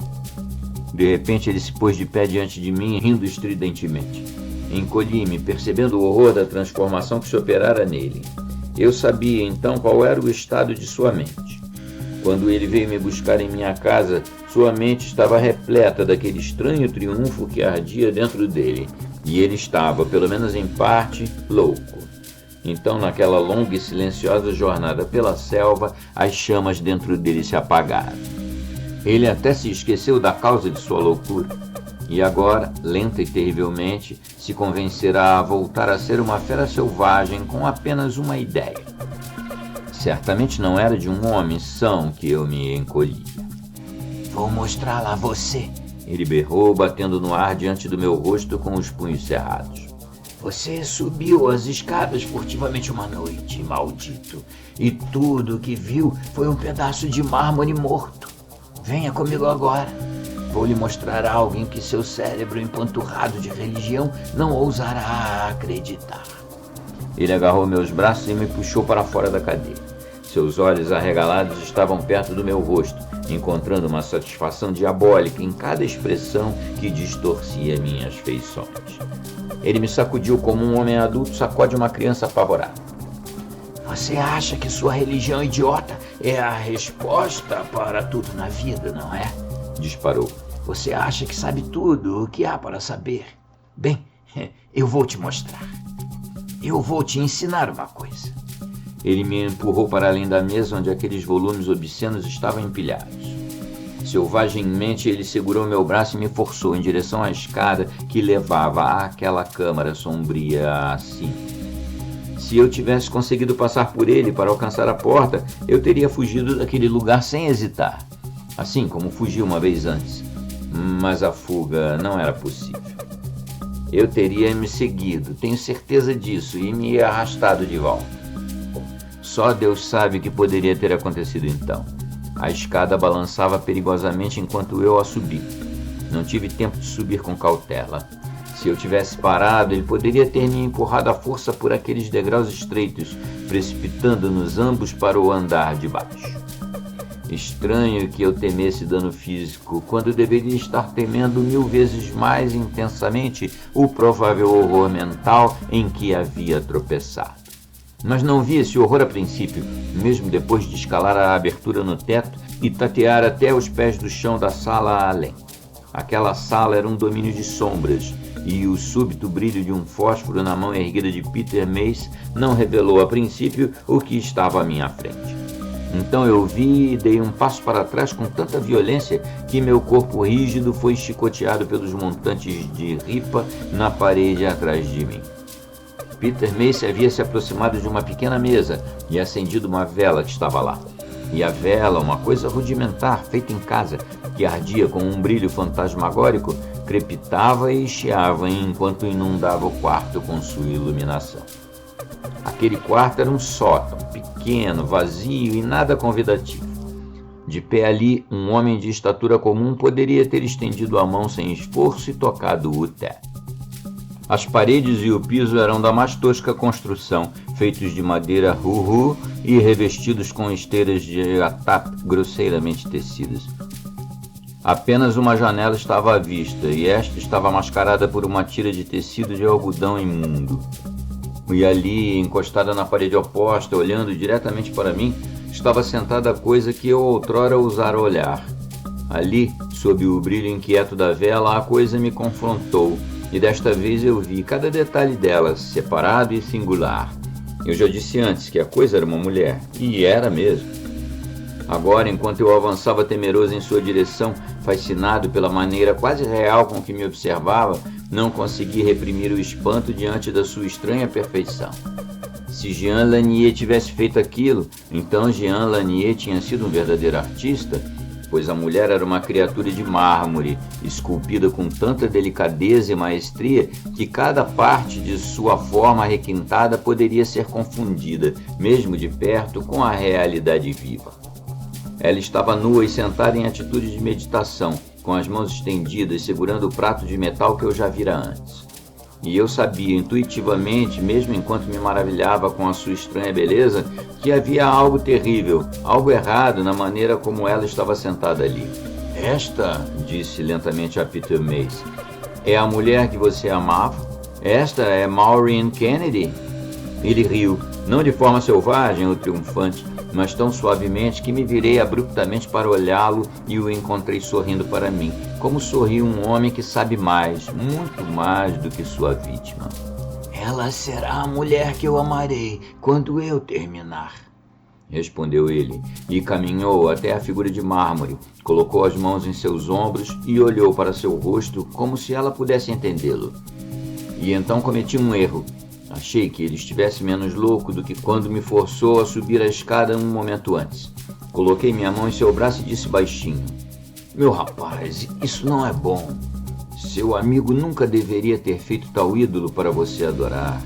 De repente ele se pôs de pé diante de mim, rindo estridentemente. Encolhi-me, percebendo o horror da transformação que se operara nele. Eu sabia então qual era o estado de sua mente. Quando ele veio me buscar em minha casa, sua mente estava repleta daquele estranho triunfo que ardia dentro dele, E ele estava, pelo menos em parte, louco. Então, naquela longa e silenciosa jornada pela selva, as chamas dentro dele se apagaram. Ele até se esqueceu da causa de sua loucura. E agora, lenta e terrivelmente, se convencerá a voltar a ser uma fera selvagem com apenas uma ideia. Certamente não era de um homem são que eu me encolhia. Vou mostrá-la a você. Ele berrou, batendo no ar diante do meu rosto com os punhos cerrados. Você subiu as escadas furtivamente uma noite, maldito, e tudo o que viu foi um pedaço de mármore morto. Venha comigo agora. Vou lhe mostrar algo em que seu cérebro empanturrado de religião não ousará acreditar. Ele agarrou meus braços e me puxou para fora da cadeia. Seus olhos arregalados estavam perto do meu rosto, encontrando uma satisfação diabólica em cada expressão que distorcia minhas feições. Ele me sacudiu como um homem adulto sacode uma criança apavorada. Você acha que sua religião idiota é a resposta para tudo na vida, não é? Disparou. Você acha que sabe tudo o que há para saber? Bem, eu vou te mostrar. Eu vou te ensinar uma coisa. Ele me empurrou para além da mesa onde aqueles volumes obscenos estavam empilhados. Selvagemmente ele segurou meu braço e me forçou em direção à escada que levava àquela câmara sombria acima. Se eu tivesse conseguido passar por ele para alcançar a porta, eu teria fugido daquele lugar sem hesitar, assim como fugi uma vez antes. Mas a fuga não era possível. Eu teria me seguido, tenho certeza disso, e me arrastado de volta. Só Deus sabe o que poderia ter acontecido então. A escada balançava perigosamente enquanto eu a subi. Não tive tempo de subir com cautela. Se eu tivesse parado, ele poderia ter me empurrado à força por aqueles degraus estreitos, precipitando-nos ambos para o andar de baixo. Estranho que eu temesse dano físico, quando deveria estar temendo 1000 vezes mais intensamente o provável horror mental em que havia tropeçado. Mas não vi esse horror a princípio, mesmo depois de escalar a abertura no teto e tatear até os pés do chão da sala além. Aquela sala era um domínio de sombras, e o súbito brilho de um fósforo na mão erguida de Peter Mace não revelou a princípio o que estava à minha frente. Então eu vi e dei um passo para trás com tanta violência que meu corpo rígido foi chicoteado pelos montantes de ripa na parede atrás de mim. Peter Mace havia se aproximado de uma pequena mesa e acendido uma vela que estava lá. E a vela, uma coisa rudimentar, feita em casa, que ardia com um brilho fantasmagórico, crepitava e chiava enquanto inundava o quarto com sua iluminação. Aquele quarto era um sótão, pequeno, vazio e nada convidativo. De pé ali, um homem de estatura comum poderia ter estendido a mão sem esforço e tocado o teto. As paredes e o piso eram da mais tosca construção, feitos de madeira ru-ru e revestidos com esteiras de atap grosseiramente tecidas. Apenas uma janela estava à vista, e esta estava mascarada por uma tira de tecido de algodão imundo. E ali, encostada na parede oposta, olhando diretamente para mim, estava sentada a coisa que eu outrora ousara olhar. Ali, sob o brilho inquieto da vela, a coisa me confrontou, e desta vez eu vi cada detalhe dela, separado e singular. Eu já disse antes que a coisa era uma mulher, e era mesmo. Agora, enquanto eu avançava temeroso em sua direção, fascinado pela maneira quase real com que me observava, não consegui reprimir o espanto diante da sua estranha perfeição. Se Jean Lanier tivesse feito aquilo, então Jean Lanier tinha sido um verdadeiro artista, pois a mulher era uma criatura de mármore, esculpida com tanta delicadeza e maestria que cada parte de sua forma requintada poderia ser confundida, mesmo de perto, com a realidade viva. Ela estava nua e sentada em atitude de meditação, com as mãos estendidas, segurando o prato de metal que eu já vira antes. E eu sabia intuitivamente, mesmo enquanto me maravilhava com a sua estranha beleza, que havia algo terrível, algo errado na maneira como ela estava sentada ali. Esta, disse lentamente a Peter Mace, é a mulher que você amava? Esta é Maureen Kennedy? Ele riu, Não de forma selvagem ou triunfante, mas tão suavemente que me virei abruptamente para olhá-lo e o encontrei sorrindo para mim, como sorri um homem que sabe mais, muito mais do que sua vítima. Ela será a mulher que eu amarei quando eu terminar, respondeu ele, e caminhou até a figura de mármore, colocou as mãos em seus ombros e olhou para seu rosto como se ela pudesse entendê-lo. E então cometi um erro. Achei que ele estivesse menos louco do que quando me forçou a subir a escada um momento antes. Coloquei minha mão em seu braço e disse baixinho: Meu rapaz, isso não é bom. Seu amigo nunca deveria ter feito tal ídolo para você adorar.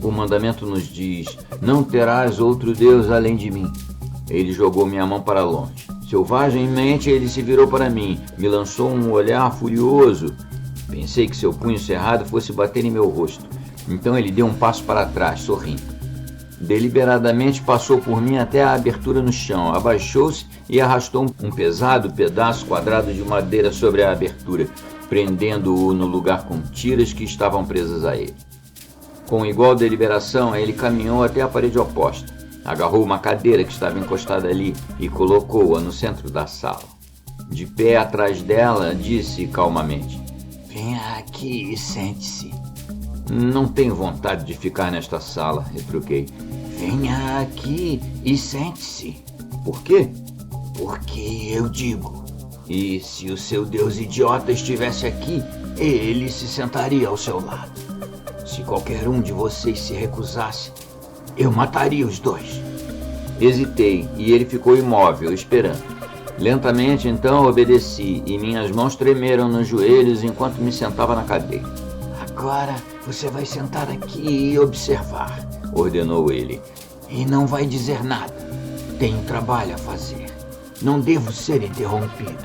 O mandamento nos diz: não terás outro Deus além de mim. Ele jogou minha mão para longe. Selvagemmente ele se virou para mim, me lançou um olhar furioso. Pensei que seu punho cerrado fosse bater em meu rosto. Então ele deu um passo para trás, sorrindo. Deliberadamente passou por mim até a abertura no chão, abaixou-se e arrastou um pesado pedaço quadrado de madeira sobre a abertura, prendendo-o no lugar com tiras que estavam presas a ele. Com igual deliberação, ele caminhou até a parede oposta, agarrou uma cadeira que estava encostada ali e colocou-a no centro da sala. De pé atrás dela, disse calmamente: Venha aqui e sente-se. Não tenho vontade de ficar nesta sala, retruquei. Venha aqui e sente-se. Por quê? Porque eu digo. E se o seu Deus idiota estivesse aqui, ele se sentaria ao seu lado. Se qualquer um de vocês se recusasse, eu mataria os dois. Hesitei e ele ficou imóvel, esperando. Lentamente, então, obedeci e minhas mãos tremeram nos joelhos enquanto me sentava na cadeira. Agora você vai sentar aqui e observar, ordenou ele. E não vai dizer nada. Tenho trabalho a fazer. Não devo ser interrompido.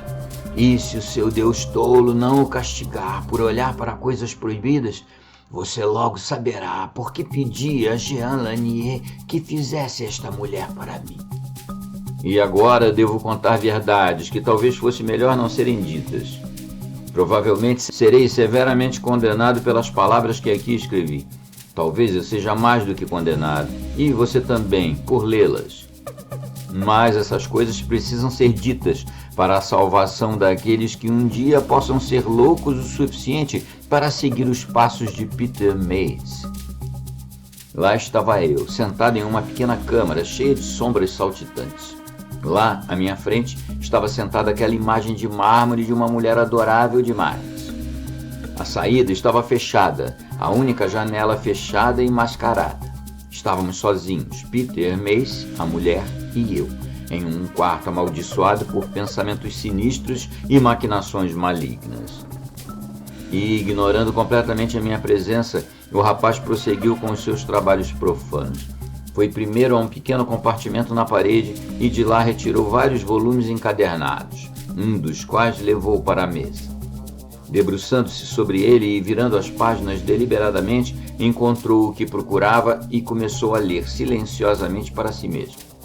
E se o seu Deus tolo não o castigar por olhar para coisas proibidas, você logo saberá por que pedi a Jean Lanier que fizesse esta mulher para mim. E agora devo contar verdades que talvez fosse melhor não serem ditas. Provavelmente serei severamente condenado pelas palavras que aqui escrevi. Talvez eu seja mais do que condenado, e você também, por lê-las. Mas essas coisas precisam ser ditas para a salvação daqueles que um dia possam ser loucos o suficiente para seguir os passos de Peter Mays. Lá estava eu, sentado em uma pequena câmara cheia de sombras saltitantes. Lá, à minha frente, estava sentada aquela imagem de mármore de uma mulher adorável demais. A saída estava fechada, a única janela fechada e mascarada. Estávamos sozinhos, Peter Mays, a mulher e eu, em um quarto amaldiçoado por pensamentos sinistros e maquinações malignas. E, ignorando completamente a minha presença, o rapaz prosseguiu com os seus trabalhos profanos. Foi primeiro a um pequeno compartimento na parede e de lá retirou vários volumes encadernados, um dos quais levou para a mesa. Debruçando-se sobre ele e virando as páginas deliberadamente, encontrou o que procurava e começou a ler silenciosamente para si mesmo.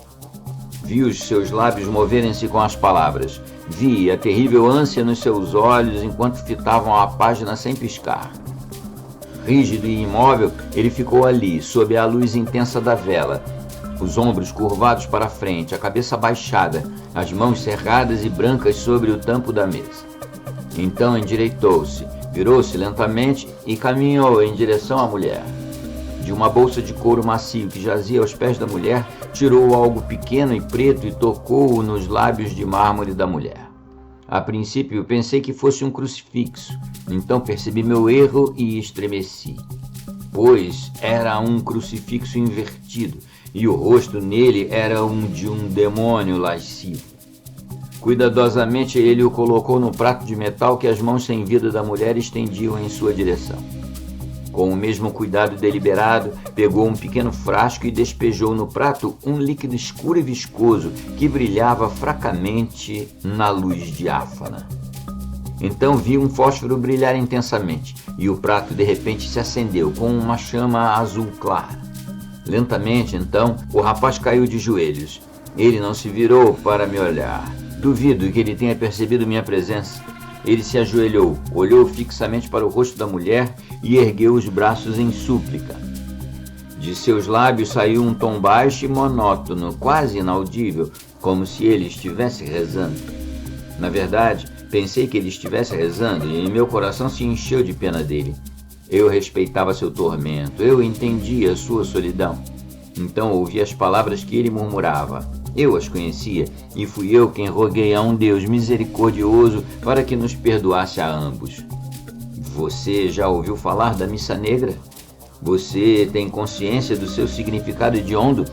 Vi os seus lábios moverem-se com as palavras. Vi a terrível ânsia nos seus olhos enquanto fitavam a página sem piscar. Rígido e imóvel, ele ficou ali, sob a luz intensa da vela, os ombros curvados para a frente, a cabeça baixada, as mãos cerradas e brancas sobre o tampo da mesa. Então endireitou-se, virou-se lentamente e caminhou em direção à mulher. De uma bolsa de couro macio que jazia aos pés da mulher, tirou algo pequeno e preto e tocou-o nos lábios de mármore da mulher. A princípio pensei que fosse um crucifixo, então percebi meu erro e estremeci, pois era um crucifixo invertido e o rosto nele era de um demônio lascivo. Cuidadosamente ele o colocou no prato de metal que as mãos sem vida da mulher estendiam em sua direção. Com o mesmo cuidado deliberado, pegou um pequeno frasco e despejou no prato um líquido escuro e viscoso que brilhava fracamente na luz diáfana. Então vi um fósforo brilhar intensamente e o prato de repente se acendeu com uma chama azul clara. Lentamente, então, o rapaz caiu de joelhos. Ele não se virou para me olhar. Duvido que ele tenha percebido minha presença. Ele se ajoelhou, olhou fixamente para o rosto da mulher e ergueu os braços em súplica. De seus lábios saiu um tom baixo e monótono, quase inaudível, como se ele estivesse rezando. Na verdade, pensei que ele estivesse rezando e meu coração se encheu de pena dele. Eu respeitava seu tormento, eu entendia sua solidão. Então ouvi as palavras que ele murmurava. Eu as conhecia e fui eu quem roguei a um Deus misericordioso para que nos perdoasse a ambos. Você já ouviu falar da Missa Negra? Você tem consciência do seu significado hediondo?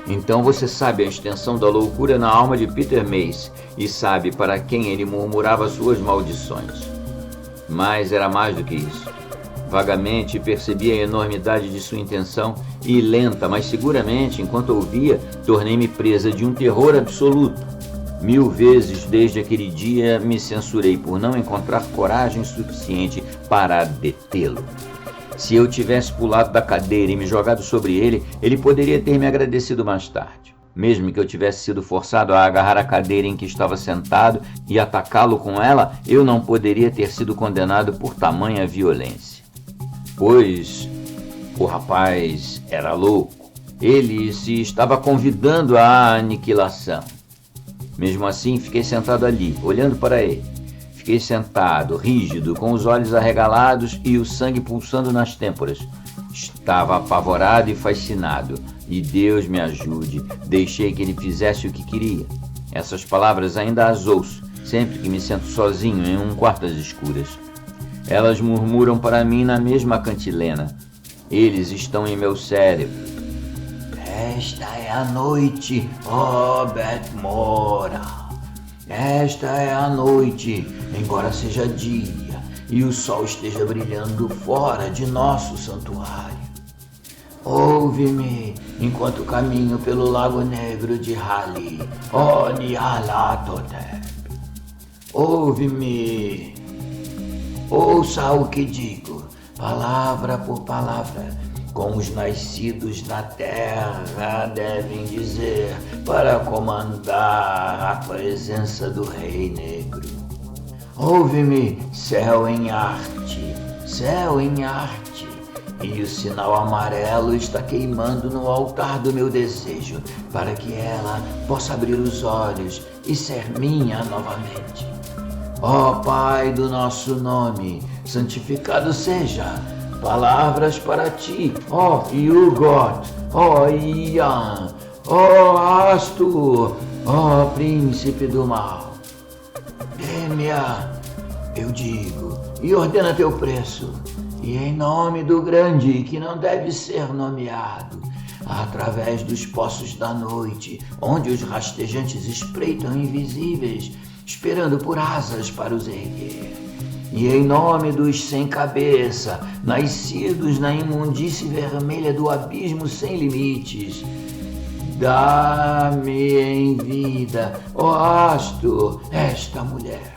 Então você sabe a extensão da loucura na alma de Peter Mace e sabe para quem ele murmurava suas maldições. Mas era mais do que isso. Vagamente percebi a enormidade de sua intenção e lenta, mas seguramente, enquanto ouvia, tornei-me presa de um terror absoluto. 1000 vezes desde aquele dia me censurei por não encontrar coragem suficiente para detê-lo. Se eu tivesse pulado da cadeira e me jogado sobre ele, ele poderia ter me agradecido mais tarde. Mesmo que eu tivesse sido forçado a agarrar a cadeira em que estava sentado e atacá-lo com ela, eu não poderia ter sido condenado por tamanha violência. Pois o rapaz era louco. Ele se estava convidando à aniquilação. Mesmo assim, fiquei sentado ali, olhando para ele. Fiquei sentado, rígido, com os olhos arregalados e o sangue pulsando nas têmporas. Estava apavorado e fascinado. E Deus me ajude, deixei que ele fizesse o que queria. Essas palavras ainda as ouço, sempre que me sento sozinho em um quarto às escuras. Elas murmuram para mim na mesma cantilena. Eles estão em meu cérebro. Esta é a noite, ó Betmora. Esta é a noite, embora seja dia e o sol esteja brilhando fora de nosso santuário. Ouve-me enquanto caminho pelo Lago Negro de Hali, ó Nyarlathotep. Ouve-me. Ouça o que digo, palavra por palavra, como os nascidos na terra devem dizer para comandar a presença do Rei Negro. Ouve-me, céu em arte, e o sinal amarelo está queimando no altar do meu desejo, para que ela possa abrir os olhos e ser minha novamente. Ó Pai do nosso nome, santificado seja. Palavras para ti, ó Yugot, ó Ian, ó Astur, ó Príncipe do Mal. Dê-me-a, eu digo, e ordena teu preço, e em nome do grande que não deve ser nomeado, através dos poços da noite, onde os rastejantes espreitam invisíveis, esperando por asas para os erguer. E em nome dos sem cabeça, nascidos na imundície vermelha do abismo sem limites, dá-me em vida, ó Astur, esta mulher.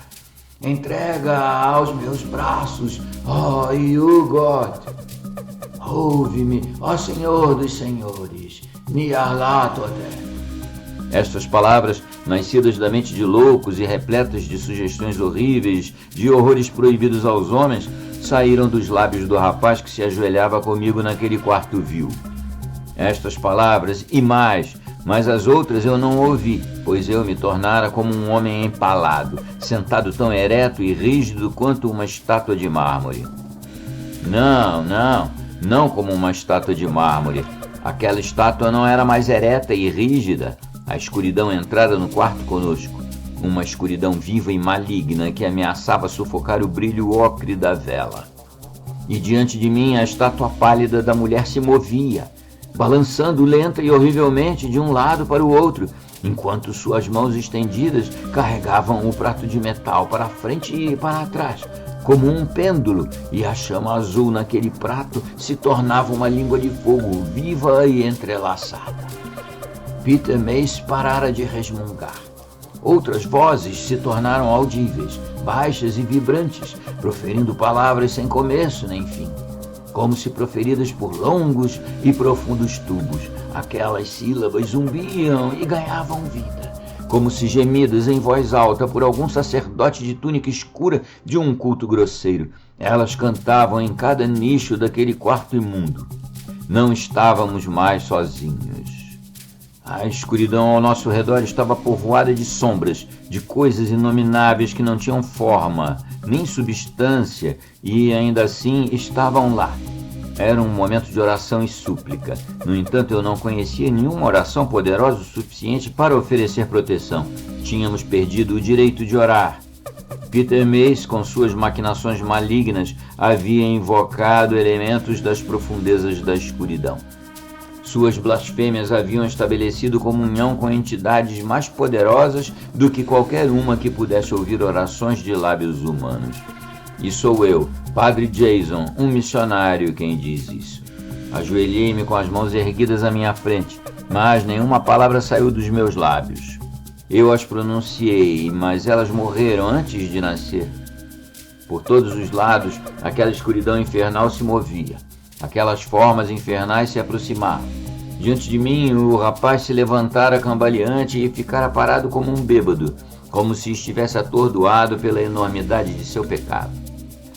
Entrega-a aos meus braços, ó Yugot. Ouve-me, ó Senhor dos Senhores, Nyarlathotep. Estas palavras, nascidas da mente de loucos e repletas de sugestões horríveis, de horrores proibidos aos homens, saíram dos lábios do rapaz que se ajoelhava comigo naquele quarto vil. Estas palavras e mais, mas as outras eu não ouvi, pois eu me tornara como um homem empalado, sentado tão ereto e rígido quanto uma estátua de mármore. Não como uma estátua de mármore. Aquela estátua não era mais ereta e rígida. A escuridão entrara no quarto conosco, uma escuridão viva e maligna que ameaçava sufocar o brilho ocre da vela. E diante de mim a estátua pálida da mulher se movia, balançando lenta e horrivelmente de um lado para o outro, enquanto suas mãos estendidas carregavam o prato de metal para frente e para trás, como um pêndulo, e a chama azul naquele prato se tornava uma língua de fogo viva e entrelaçada. Peter Mace parara de resmungar. Outras vozes se tornaram audíveis, baixas e vibrantes, proferindo palavras sem começo nem fim. Como se proferidas por longos e profundos tubos, aquelas sílabas zumbiam e ganhavam vida, como se gemidas em voz alta por algum sacerdote de túnica escura de um culto grosseiro. Elas cantavam em cada nicho daquele quarto imundo. Não estávamos mais sozinhos. A escuridão ao nosso redor estava povoada de sombras, de coisas inomináveis que não tinham forma, nem substância, e ainda assim estavam lá. Era um momento de oração e súplica. No entanto, eu não conhecia nenhuma oração poderosa o suficiente para oferecer proteção. Tínhamos perdido o direito de orar. Peter Mace, com suas maquinações malignas, havia invocado elementos das profundezas da escuridão. Suas blasfêmias haviam estabelecido comunhão com entidades mais poderosas do que qualquer uma que pudesse ouvir orações de lábios humanos. E sou eu, Padre Jason, um missionário, quem diz isso. Ajoelhei-me com as mãos erguidas à minha frente, mas nenhuma palavra saiu dos meus lábios. Eu as pronunciei, mas elas morreram antes de nascer. Por todos os lados, aquela escuridão infernal se movia. Aquelas formas infernais se aproximavam. Diante de mim, o rapaz se levantara cambaleante e ficara parado como um bêbado, como se estivesse atordoado pela enormidade de seu pecado.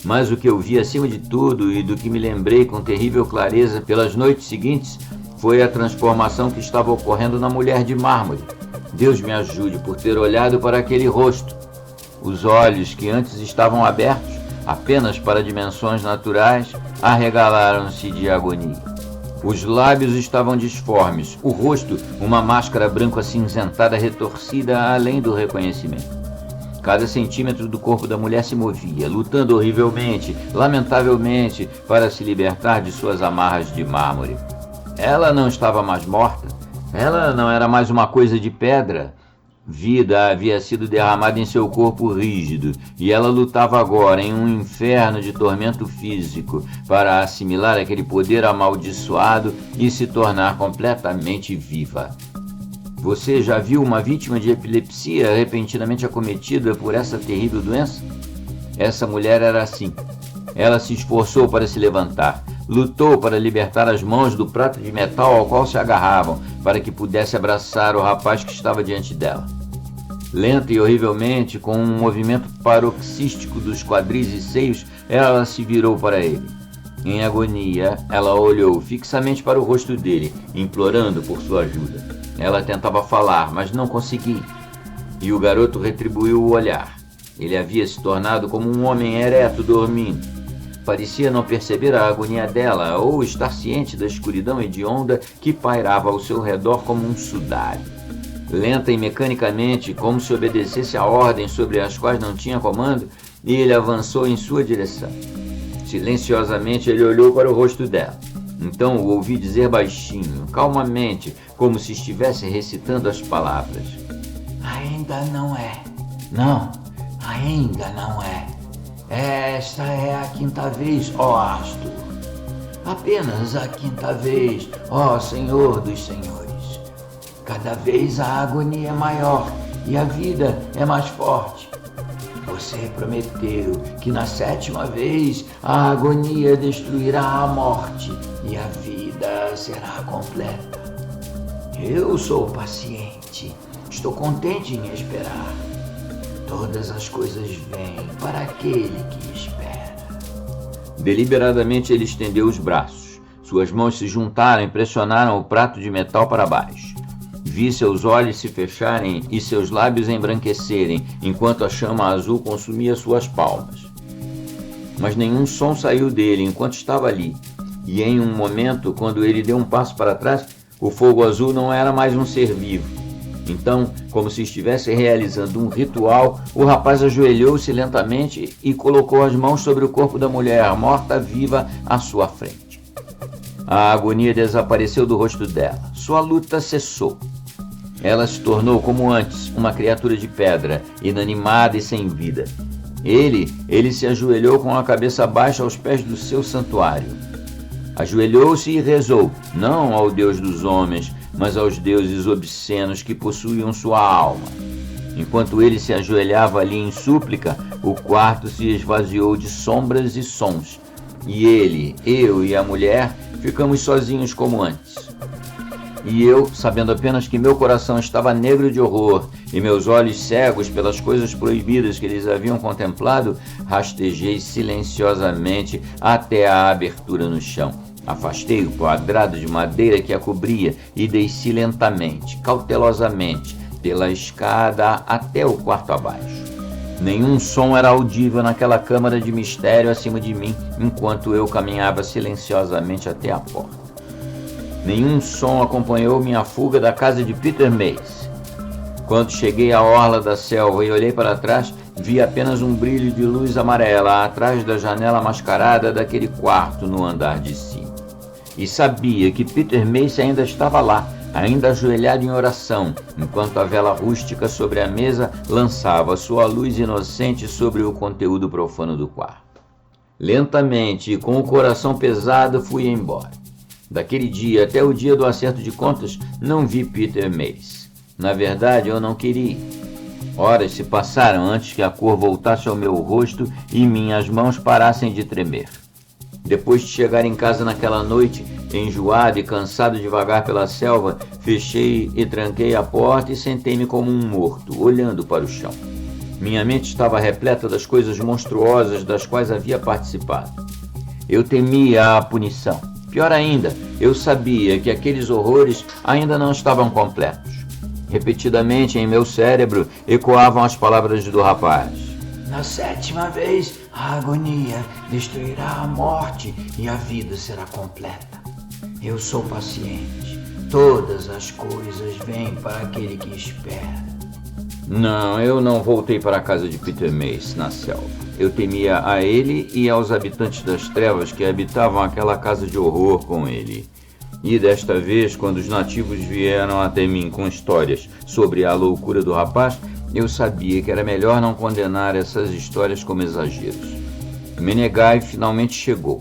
Mas o que eu vi acima de tudo e do que me lembrei com terrível clareza pelas noites seguintes foi a transformação que estava ocorrendo na mulher de mármore. Deus me ajude por ter olhado para aquele rosto. Os olhos que antes estavam abertos apenas para dimensões naturais arregalaram-se de agonia. Os lábios estavam disformes, o rosto uma máscara branco-acinzentada retorcida além do reconhecimento. Cada centímetro do corpo da mulher se movia, lutando horrivelmente, lamentavelmente, para se libertar de suas amarras de mármore. Ela não estava mais morta. Ela não era mais uma coisa de pedra. Vida havia sido derramada em seu corpo rígido, e ela lutava agora em um inferno de tormento físico para assimilar aquele poder amaldiçoado e se tornar completamente viva. Você já viu uma vítima de epilepsia repentinamente acometida por essa terrível doença? Essa mulher era assim. Ela se esforçou para se levantar, lutou para libertar as mãos do prato de metal ao qual se agarravam, para que pudesse abraçar o rapaz que estava diante dela. Lenta e horrivelmente, com um movimento paroxístico dos quadris e seios, ela se virou para ele. Em agonia, ela olhou fixamente para o rosto dele, implorando por sua ajuda. Ela tentava falar, mas não conseguia. E o garoto retribuiu o olhar. Ele havia se tornado como um homem ereto dormindo. Parecia não perceber a agonia dela ou estar ciente da escuridão hedionda que pairava ao seu redor como um sudário. Lenta e mecanicamente, como se obedecesse a ordens sobre as quais não tinha comando, ele avançou em sua direção. Silenciosamente ele olhou para o rosto dela. Então o ouvi dizer baixinho, calmamente, como se estivesse recitando as palavras. Ainda não é. Não, ainda não é. Esta é a quinta vez, ó Astur. Apenas a quinta vez, ó Senhor dos Senhores. Cada vez a agonia é maior e a vida é mais forte. Você prometeu que na sétima vez a agonia destruirá a morte e a vida será completa. Eu sou paciente, estou contente em esperar. Todas as coisas vêm para aquele que espera. Deliberadamente ele estendeu os braços. Suas mãos se juntaram e pressionaram o prato de metal para baixo. Vi seus olhos se fecharem e seus lábios embranquecerem, enquanto a chama azul consumia suas palmas. Mas nenhum som saiu dele enquanto estava ali. E em um momento, quando ele deu um passo para trás, o fogo azul não era mais um ser vivo. Então, como se estivesse realizando um ritual, o rapaz ajoelhou-se lentamente e colocou as mãos sobre o corpo da mulher morta-viva à sua frente. A agonia desapareceu do rosto dela. Sua luta cessou. Ela se tornou como antes, uma criatura de pedra, inanimada e sem vida. Ele se ajoelhou com a cabeça baixa aos pés do seu santuário. Ajoelhou-se e rezou, não ao Deus dos homens, mas aos deuses obscenos que possuíam sua alma. Enquanto ele se ajoelhava ali em súplica, o quarto se esvaziou de sombras e sons, e eu e a mulher ficamos sozinhos como antes. E eu, sabendo apenas que meu coração estava negro de horror e meus olhos cegos pelas coisas proibidas que eles haviam contemplado, rastejei silenciosamente até a abertura no chão, Afastei o quadrado de madeira que a cobria e desci lentamente, cautelosamente, pela escada até o quarto abaixo. Nenhum som era audível naquela câmara de mistério acima de mim, enquanto eu caminhava silenciosamente até a porta. Nenhum som acompanhou minha fuga da casa de Peter Mace. Quando cheguei à orla da selva e olhei para trás, vi apenas um brilho de luz amarela atrás da janela mascarada daquele quarto no andar de cima. E sabia que Peter Mace ainda estava lá, ainda ajoelhado em oração, enquanto a vela rústica sobre a mesa lançava sua luz inocente sobre o conteúdo profano do quarto. Lentamente e com o coração pesado fui embora. Daquele dia até o dia do acerto de contas, não vi Peter Mace. Na verdade, eu não queria. Horas se passaram antes que a cor voltasse ao meu rosto e minhas mãos parassem de tremer. Depois de chegar em casa naquela noite, enjoado e cansado de vagar pela selva, fechei e tranquei a porta e sentei-me como um morto, olhando para o chão. Minha mente estava repleta das coisas monstruosas das quais havia participado. Eu temia a punição. Pior ainda, eu sabia que aqueles horrores ainda não estavam completos. Repetidamente em meu cérebro ecoavam as palavras do rapaz. Na 7ª vez, a agonia destruirá a morte e a vida será completa. Eu sou paciente. Todas as coisas vêm para aquele que espera. Não, eu não voltei para a casa de Peter Mace, na selva. Eu temia a ele e aos habitantes das trevas que habitavam aquela casa de horror com ele. E desta vez, quando os nativos vieram até mim com histórias sobre a loucura do rapaz, eu sabia que era melhor não condenar essas histórias como exageros. Menegai finalmente chegou.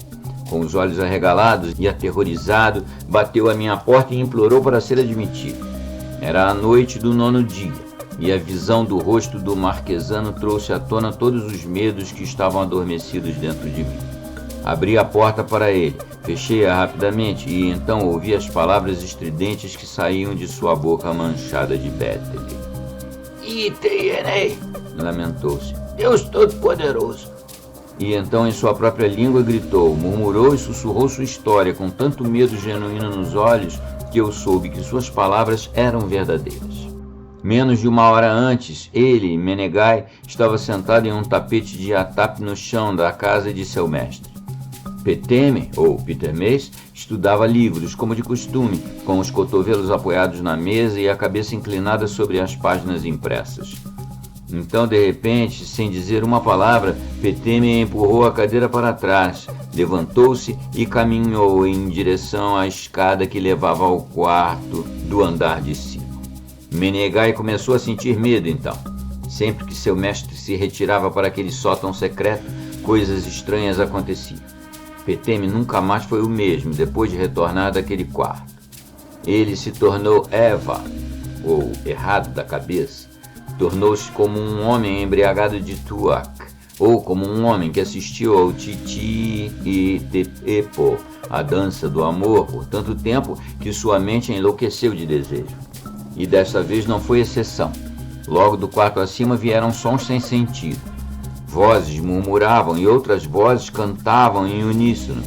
Com os olhos arregalados e aterrorizado, bateu à minha porta e implorou para ser admitido. Era a noite do 9º dia, e a visão do rosto do marquesano trouxe à tona todos os medos que estavam adormecidos dentro de mim. Abri a porta para ele, fechei-a rapidamente e então ouvi as palavras estridentes que saíam de sua boca manchada de Bethel. Itenei, Lamentou-se. Deus Todo-Poderoso. E então em sua própria língua gritou, murmurou e sussurrou sua história com tanto medo genuíno nos olhos que eu soube que suas palavras eram verdadeiras. Menos de uma hora antes, ele, Menegai, estava sentado em um tapete de atape no chão da casa de seu mestre. Peteme, ou Peter Mace, estudava livros, como de costume, com os cotovelos apoiados na mesa e a cabeça inclinada sobre as páginas impressas. Então, de repente, sem dizer uma palavra, Peteme empurrou a cadeira para trás, levantou-se e caminhou em direção à escada que levava ao quarto do andar de cima. Menegai começou a sentir medo, então. Sempre que seu mestre se retirava para aquele sótão secreto, coisas estranhas aconteciam. Peteme nunca mais foi o mesmo depois de retornar daquele quarto. Ele se tornou Eva, ou errado da cabeça. Tornou-se como um homem embriagado de Tuak, ou como um homem que assistiu ao Titi e Tepepo, a dança do amor, por tanto tempo que sua mente enlouqueceu de desejo. E dessa vez não foi exceção. Logo do quarto acima vieram sons sem sentido. Vozes murmuravam e outras vozes cantavam em uníssono.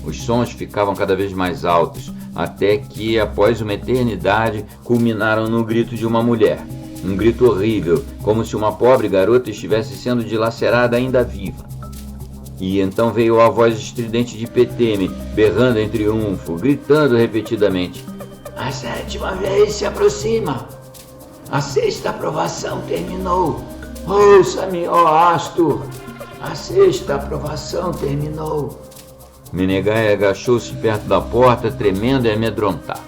Os sons ficavam cada vez mais altos, até que, após uma eternidade, culminaram no grito de uma mulher. Um grito horrível, como se uma pobre garota estivesse sendo dilacerada ainda viva. E então veio a voz estridente de Peteme, berrando em triunfo, gritando repetidamente. A 7ª vez se aproxima. A 6ª aprovação terminou. Ouça-me, ó Astur. A 6ª aprovação terminou. Menegai agachou-se perto da porta, tremendo e amedrontado.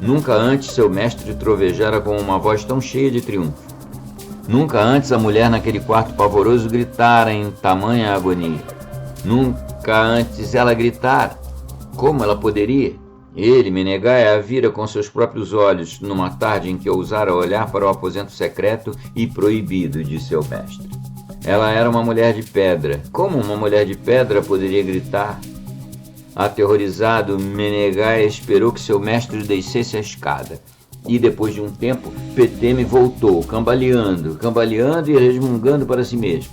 Nunca antes seu mestre trovejara com uma voz tão cheia de triunfo. Nunca antes a mulher naquele quarto pavoroso gritara em tamanha agonia. Nunca antes ela gritara. Como ela poderia? Ele, Menegai, a vira com seus próprios olhos numa tarde em que ousara olhar para o aposento secreto e proibido de seu mestre. Ela era uma mulher de pedra. Como uma mulher de pedra poderia gritar? Aterrorizado, Menegai esperou que seu mestre descesse a escada. E depois de um tempo, Peteme voltou, cambaleando e resmungando para si mesmo.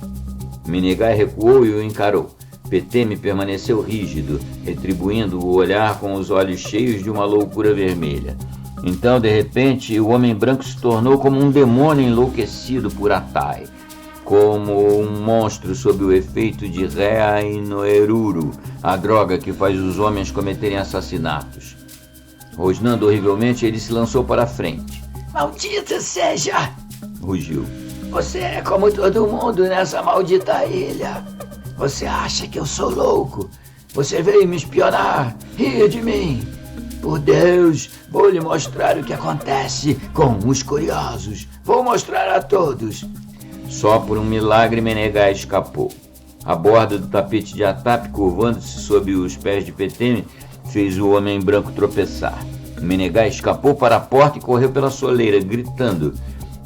Menegai recuou e o encarou. Peteme permaneceu rígido, retribuindo o olhar com os olhos cheios de uma loucura vermelha. Então, de repente, o homem branco se tornou como um demônio enlouquecido por Atai, como um monstro sob o efeito de Rea Inoeruru, a droga que faz os homens cometerem assassinatos. Rosnando horrivelmente, ele se lançou para a frente. Maldita seja! Rugiu. Você é como todo mundo nessa maldita ilha. Você acha que eu sou louco? Você veio me espionar, rir de mim. Por Deus, vou lhe mostrar o que acontece com os curiosos. Vou mostrar a todos. Só por um milagre Menegai escapou. A borda do tapete de Atap, curvando-se sob os pés de Peteme, fez o homem branco tropeçar. Menegai escapou para a porta e correu pela soleira, gritando.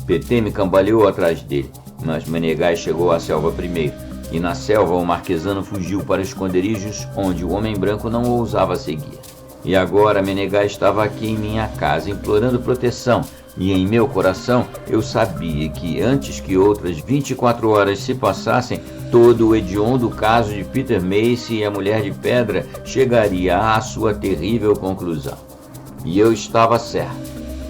Peteme cambaleou atrás dele, mas Menegai chegou à selva primeiro. E na selva o marquesano fugiu para esconderijos onde o homem branco não ousava seguir. E agora Menegai estava aqui em minha casa, implorando proteção, e em meu coração eu sabia que antes que outras 24 horas se passassem, todo o hediondo caso de Peter Macy e a Mulher de Pedra chegaria à sua terrível conclusão. E eu estava certo.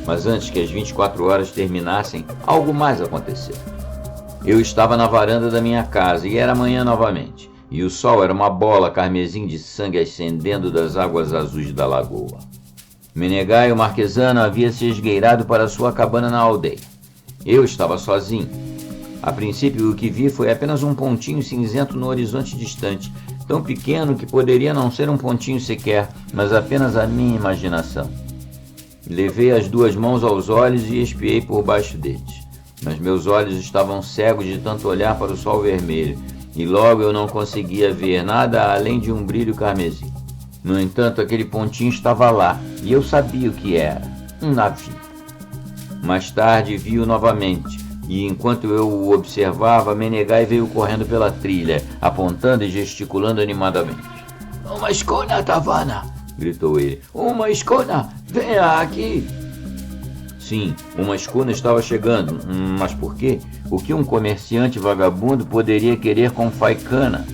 Mas antes que as 24 horas terminassem, algo mais aconteceu. Eu estava na varanda da minha casa e era manhã novamente, e o sol era uma bola carmesim de sangue ascendendo das águas azuis da lagoa. Menegai, o marquesano, havia se esgueirado para sua cabana na aldeia. Eu estava sozinho. A princípio, o que vi foi apenas um pontinho cinzento no horizonte distante, tão pequeno que poderia não ser um pontinho sequer, mas apenas a minha imaginação. Levei as duas mãos aos olhos e espiei por baixo deles. Mas meus olhos estavam cegos de tanto olhar para o sol vermelho, e logo eu não conseguia ver nada além de um brilho carmesim. No entanto, aquele pontinho estava lá, e eu sabia o que era: um navio. Mais tarde vi-o novamente, e enquanto eu o observava, Menegai veio correndo pela trilha, apontando e gesticulando animadamente. Uma escuna, Tavana! Gritou ele. Uma escuna! Venha aqui! Sim, uma escuna estava chegando, mas por quê? O que um comerciante vagabundo poderia querer com Faikana?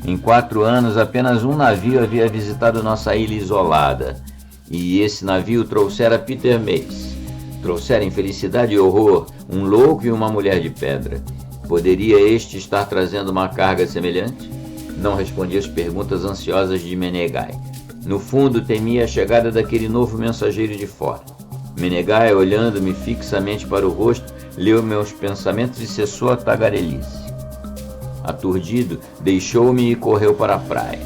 Em 4 anos, apenas um navio havia visitado nossa ilha isolada, e esse navio trouxera Peter Mace. Trouxera infelicidade e horror, um louco e uma mulher de pedra. Poderia este estar trazendo uma carga semelhante? Não respondi às perguntas ansiosas de Menegai. No fundo, temia a chegada daquele novo mensageiro de fora. Menegai, olhando-me fixamente para o rosto, leu meus pensamentos e cessou a tagarelice. Aturdido, deixou-me e correu para a praia.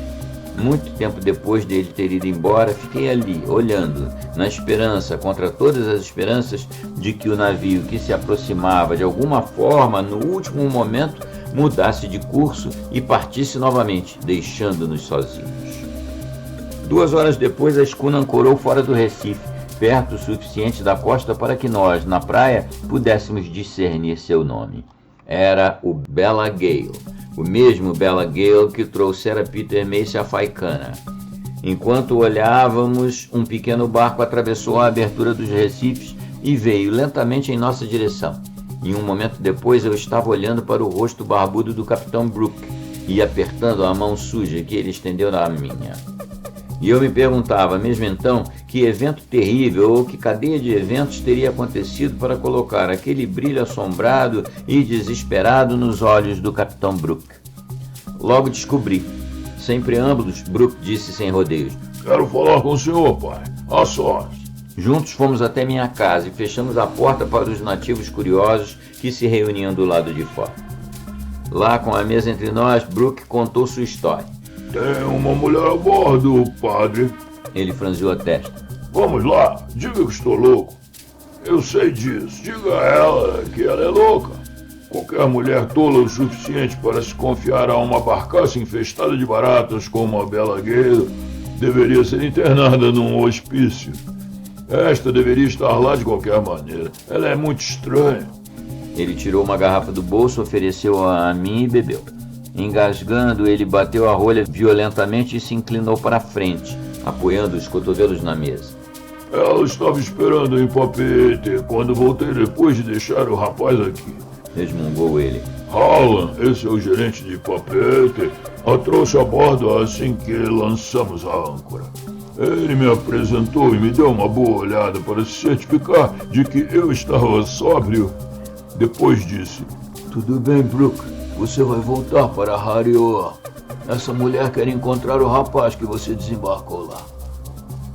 Muito tempo depois dele ter ido embora, fiquei ali, olhando, na esperança, contra todas as esperanças, de que o navio que se aproximava de alguma forma, no último momento, mudasse de curso e partisse novamente, deixando-nos sozinhos. 2 horas depois, a escuna ancorou fora do Recife, perto o suficiente da costa para que nós, na praia, pudéssemos discernir seu nome. Era o Bella Gale, o mesmo Bella Gale que trouxera Peter Mace a Faikana. Enquanto olhávamos, um pequeno barco atravessou a abertura dos recifes e veio lentamente em nossa direção. E um momento depois eu estava olhando para o rosto barbudo do Capitão Brooke e apertando a mão suja que ele estendeu na minha. E eu me perguntava, mesmo então, que evento terrível ou que cadeia de eventos teria acontecido para colocar aquele brilho assombrado e desesperado nos olhos do Capitão Brooke. Logo descobri. Sem preâmbulos, Brooke disse sem rodeios. Quero falar com o senhor, pai. A sorte. Juntos fomos até minha casa e fechamos a porta para os nativos curiosos que se reuniam do lado de fora. Lá, com a mesa entre nós, Brooke contou sua história. Tem uma mulher a bordo, padre. Ele franziu a testa. Vamos lá, diga que estou louco. Eu sei disso, diga a ela que ela é louca. Qualquer mulher tola o suficiente para se confiar a uma barcaça infestada de baratas como a Bella Gale deveria ser internada num hospício. Esta deveria estar lá de qualquer maneira. Ela é muito estranha. Ele tirou uma garrafa do bolso, ofereceu-a a mim e bebeu. Engasgando, ele bateu a rolha violentamente e se inclinou para a frente, apoiando os cotovelos na mesa. Ela estava esperando em Papete quando voltei depois de deixar o rapaz aqui. Resmungou ele. Alan, esse é o gerente de Papete, a trouxe a bordo assim que lançamos a âncora. Ele me apresentou e me deu uma boa olhada para se certificar de que eu estava sóbrio. Depois disse: Tudo bem, Brooke. Você vai voltar para Harioa. Essa mulher quer encontrar o rapaz que você desembarcou lá.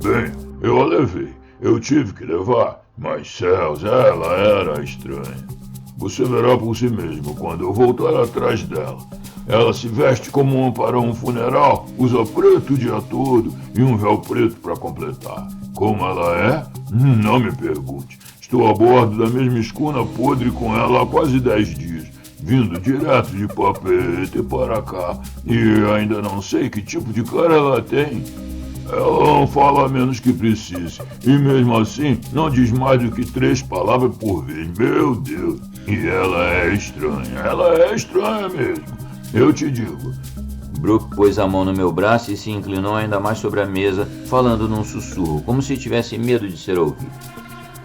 Bem, eu a levei. Eu tive que levar, mas céus, ela era estranha. Você verá por si mesmo quando eu voltar atrás dela. Ela se veste como para um funeral, usa preto o dia todo e um véu preto para completar. Como ela é? Não me pergunte. Estou a bordo da mesma escuna podre com ela há quase 10 dias, vindo direto de Papete para cá, e ainda não sei que tipo de cara ela tem. Ela não fala a menos que precise, e mesmo assim não diz mais do que 3 palavras por vez. Meu Deus! E ela é estranha mesmo. Eu te digo. Brooke pôs a mão no meu braço e se inclinou ainda mais sobre a mesa, falando num sussurro, como se tivesse medo de ser ouvido.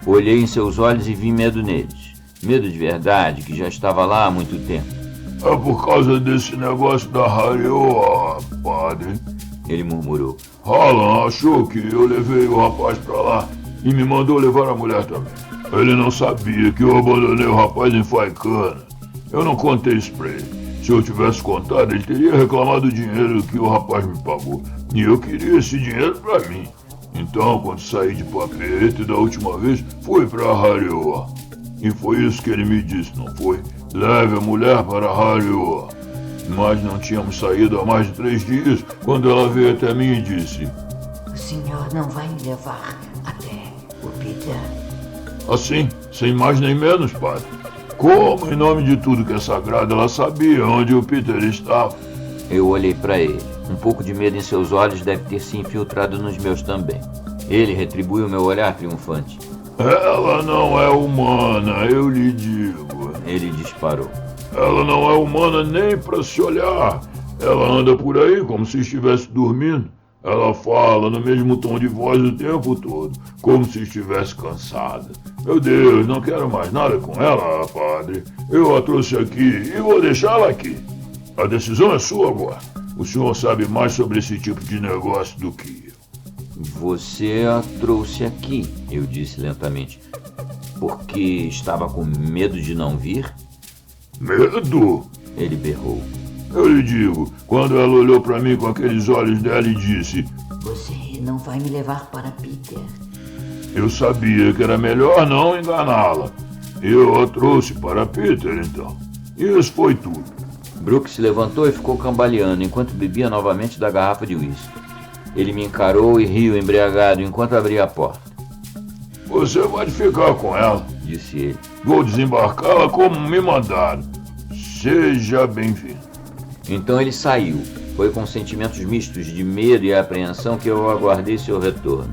Olhei em seus olhos e vi medo neles. Medo de verdade, que já estava lá há muito tempo. É por causa desse negócio da Harioa, padre. Ele murmurou. Alan achou que eu levei o rapaz pra lá e me mandou levar a mulher também. Ele não sabia que eu abandonei o rapaz em Faicana. Eu não contei isso pra ele. Se eu tivesse contado, ele teria reclamado do dinheiro que o rapaz me pagou. E eu queria esse dinheiro pra mim. Então, quando saí de Papete da última vez, fui pra Harioa. E foi isso que ele me disse, não foi? Leve a mulher para Harioa. Mas não tínhamos saído há mais de 3 dias, quando ela veio até mim e disse: O senhor não vai me levar até o Peter? Assim, sem mais nem menos, padre. Como, em nome de tudo que é sagrado, ela sabia onde o Peter estava? Eu olhei para ele. Um pouco de medo em seus olhos deve ter se infiltrado nos meus também. Ele retribuiu meu olhar triunfante. Ela não é humana, eu lhe digo. Ele disparou. Ela não é humana nem para se olhar. Ela anda por aí como se estivesse dormindo. Ela fala no mesmo tom de voz o tempo todo, como se estivesse cansada. Meu Deus, não quero mais nada com ela, padre. Eu a trouxe aqui e vou deixá-la aqui. A decisão é sua agora. O senhor sabe mais sobre esse tipo de negócio do que eu. Você a trouxe aqui, eu disse lentamente, porque estava com medo de não vir? Medo? Ele berrou. Eu lhe digo, quando ela olhou para mim com aqueles olhos dela e disse: Você não vai me levar para Peter? Eu sabia que era melhor não enganá-la. Eu a trouxe para Peter, então. Isso foi tudo. Brooke se levantou e ficou cambaleando enquanto bebia novamente da garrafa de uísque. Ele me encarou e riu embriagado enquanto abria a porta. Você vai ficar com ela, disse ele. Vou desembarcá-la como me mandaram. Seja bem-vindo. Então ele saiu. Foi com sentimentos mistos de medo e apreensão que eu aguardei seu retorno.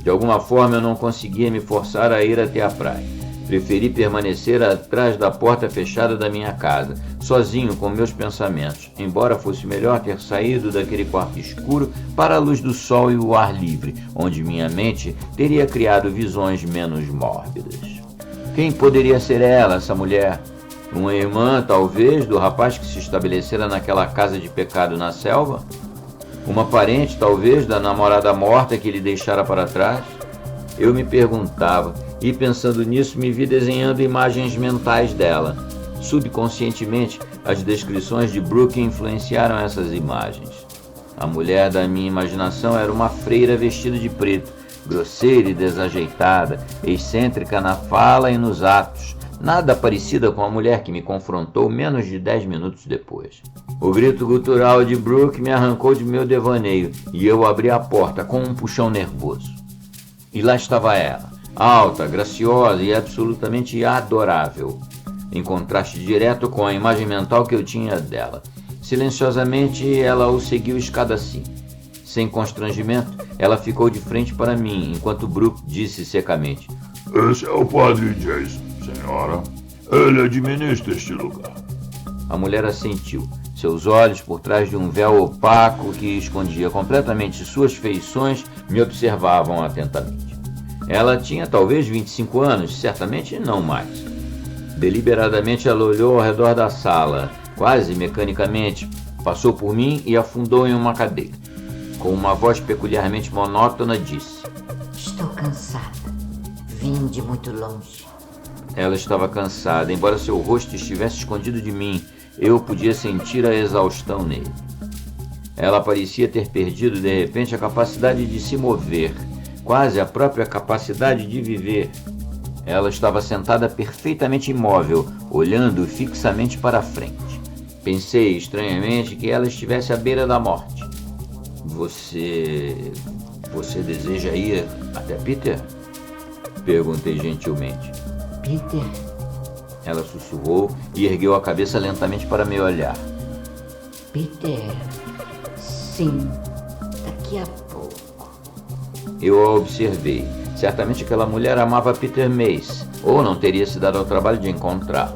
De alguma forma eu não conseguia me forçar a ir até a praia. Preferi permanecer atrás da porta fechada da minha casa, sozinho com meus pensamentos, embora fosse melhor ter saído daquele quarto escuro para a luz do sol e o ar livre, onde minha mente teria criado visões menos mórbidas. Quem poderia ser ela, essa mulher? Uma irmã, talvez, do rapaz que se estabelecera naquela casa de pecado na selva? Uma parente, talvez, da namorada morta que ele deixara para trás? Eu me perguntava, e pensando nisso me vi desenhando imagens mentais dela. Subconscientemente, as descrições de Brooke influenciaram essas imagens. A mulher da minha imaginação era uma freira vestida de preto, grosseira e desajeitada, excêntrica na fala e nos atos, nada parecida com a mulher que me confrontou menos de 10 minutos depois. O grito gutural de Brooke me arrancou de meu devaneio e eu abri a porta com um puxão nervoso. E lá estava ela, alta, graciosa e absolutamente adorável, em contraste direto com a imagem mental que eu tinha dela. Silenciosamente, ela o seguiu escada assim. Sem constrangimento, ela ficou de frente para mim, enquanto Brooke disse secamente: Esse é o padre Jason, senhora. Ele administra este lugar. A mulher assentiu. Seus olhos, por trás de um véu opaco que escondia completamente suas feições, me observavam atentamente. Ela tinha talvez 25 anos, certamente não mais. Deliberadamente ela olhou ao redor da sala, quase mecanicamente, passou por mim e afundou em uma cadeira. Com uma voz peculiarmente monótona disse: Estou cansada. Vim de muito longe. Ela estava cansada, embora seu rosto estivesse escondido de mim, eu podia sentir a exaustão nele. Ela parecia ter perdido de repente a capacidade de se mover, quase a própria capacidade de viver. Ela estava sentada perfeitamente imóvel, olhando fixamente para a frente. Pensei estranhamente que ela estivesse à beira da morte. Você deseja ir até Peter? Perguntei gentilmente. Peter? Ela sussurrou e ergueu a cabeça lentamente para me olhar. Peter? Sim, daqui a pouco. Eu a observei. Certamente aquela mulher amava Peter Mace, ou não teria se dado ao trabalho de encontrá-lo.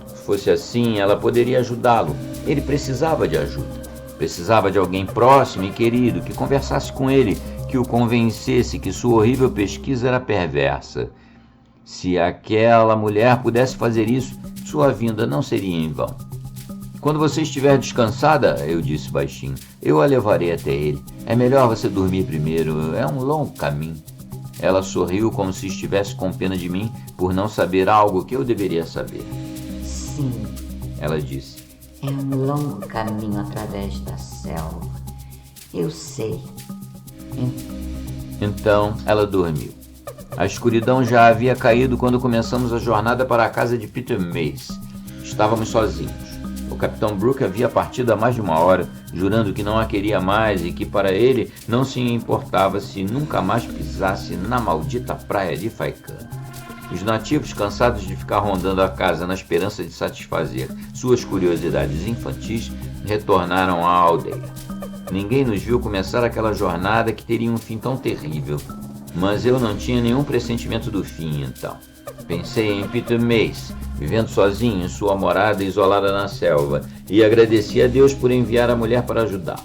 Se fosse assim, ela poderia ajudá-lo. Ele precisava de ajuda. Precisava de alguém próximo e querido, que conversasse com ele, que o convencesse que sua horrível pesquisa era perversa. Se aquela mulher pudesse fazer isso, sua vinda não seria em vão. Quando você estiver descansada, eu disse baixinho, eu a levarei até ele. É melhor você dormir primeiro, é um longo caminho. Ela sorriu como se estivesse com pena de mim por não saber algo que eu deveria saber. Sim. Ela disse. É um longo caminho através da selva. Eu sei. Então ela dormiu. A escuridão já havia caído quando começamos a jornada para a casa de Peter Mace. Estávamos sozinhos. O Capitão Brooke havia partido há mais de uma hora, jurando que não a queria mais e que para ele não se importava se nunca mais pisasse na maldita praia de Faikana. Os nativos, cansados de ficar rondando a casa na esperança de satisfazer suas curiosidades infantis, retornaram à aldeia. Ninguém nos viu começar aquela jornada que teria um fim tão terrível, mas eu não tinha nenhum pressentimento do fim, então. Pensei em Peter Mace, vivendo sozinho em sua morada isolada na selva, e agradeci a Deus por enviar a mulher para ajudá-lo.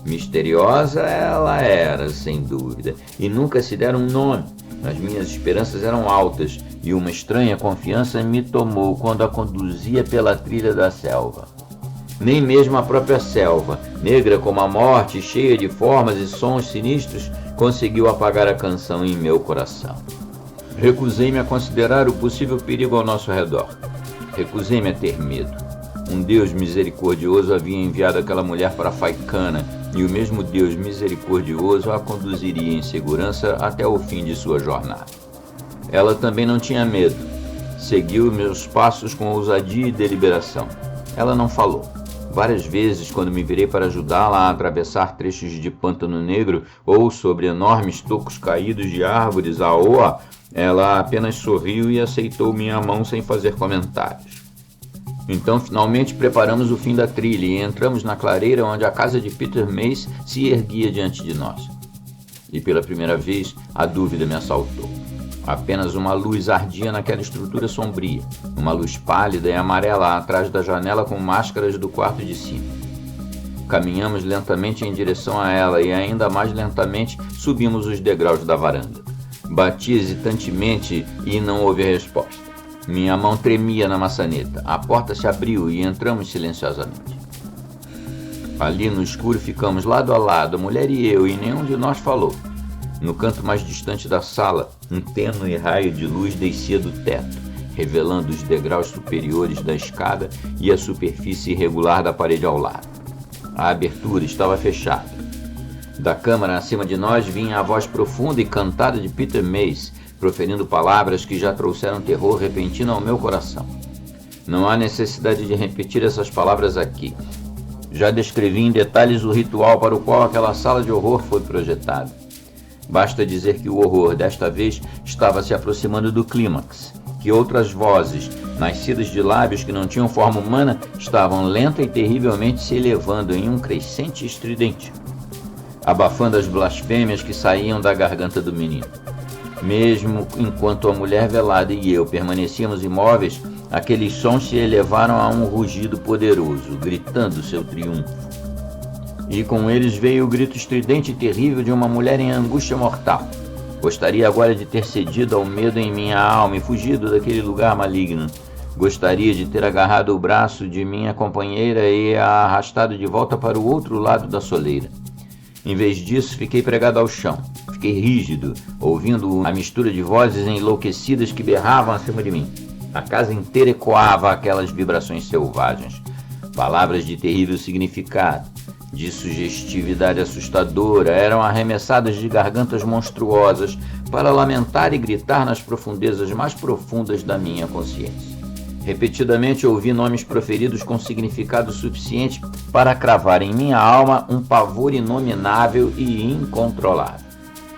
Misteriosa ela era, sem dúvida, e nunca se dera um nome. As minhas esperanças eram altas, e uma estranha confiança me tomou quando a conduzia pela trilha da selva. Nem mesmo a própria selva, negra como a morte, cheia de formas e sons sinistros, conseguiu apagar a canção em meu coração. Recusei-me a considerar o possível perigo ao nosso redor. Recusei-me a ter medo. Um Deus misericordioso havia enviado aquela mulher para Faikana, e o mesmo Deus misericordioso a conduziria em segurança até o fim de sua jornada. Ela também não tinha medo. Seguiu meus passos com ousadia e deliberação. Ela não falou. Várias vezes, quando me virei para ajudá-la a atravessar trechos de pântano negro ou sobre enormes tocos caídos de árvores a oa, ela apenas sorriu e aceitou minha mão sem fazer comentários. Então, finalmente, preparamos o fim da trilha e entramos na clareira onde a casa de Peter Mace se erguia diante de nós. E pela primeira vez, a dúvida me assaltou. Apenas uma luz ardia naquela estrutura sombria, uma luz pálida e amarela atrás da janela com máscaras do quarto de cima. Caminhamos lentamente em direção a ela e ainda mais lentamente subimos os degraus da varanda. Bati hesitantemente e não houve resposta. Minha mão tremia na maçaneta. A porta se abriu e entramos silenciosamente. Ali no escuro ficamos lado a lado, a mulher e eu, e nenhum de nós falou. No canto mais distante da sala, um tênue raio de luz descia do teto, revelando os degraus superiores da escada e a superfície irregular da parede ao lado. A abertura estava fechada. Da câmara acima de nós vinha a voz profunda e cantada de Peter Mace, proferindo palavras que já trouxeram terror repentino ao meu coração. Não há necessidade de repetir essas palavras aqui. Já descrevi em detalhes o ritual para o qual aquela sala de horror foi projetada. Basta dizer que o horror, desta vez, estava se aproximando do clímax, que outras vozes, nascidas de lábios que não tinham forma humana, estavam lenta e terrivelmente se elevando em um crescente estridente, abafando as blasfêmias que saíam da garganta do menino. Mesmo enquanto a mulher velada e eu permanecíamos imóveis, aqueles sons se elevaram a um rugido poderoso, gritando seu triunfo. E com eles veio o grito estridente e terrível de uma mulher em angústia mortal. Gostaria agora de ter cedido ao medo em minha alma e fugido daquele lugar maligno. Gostaria de ter agarrado o braço de minha companheira e a arrastado de volta para o outro lado da soleira. Em vez disso, fiquei pregado ao chão. Fiquei rígido, ouvindo a mistura de vozes enlouquecidas que berravam acima de mim. A casa inteira ecoava aquelas vibrações selvagens. Palavras de terrível significado, de sugestividade assustadora, eram arremessadas de gargantas monstruosas para lamentar e gritar nas profundezas mais profundas da minha consciência. Repetidamente ouvi nomes proferidos com significado suficiente para cravar em minha alma um pavor inominável e incontrolável.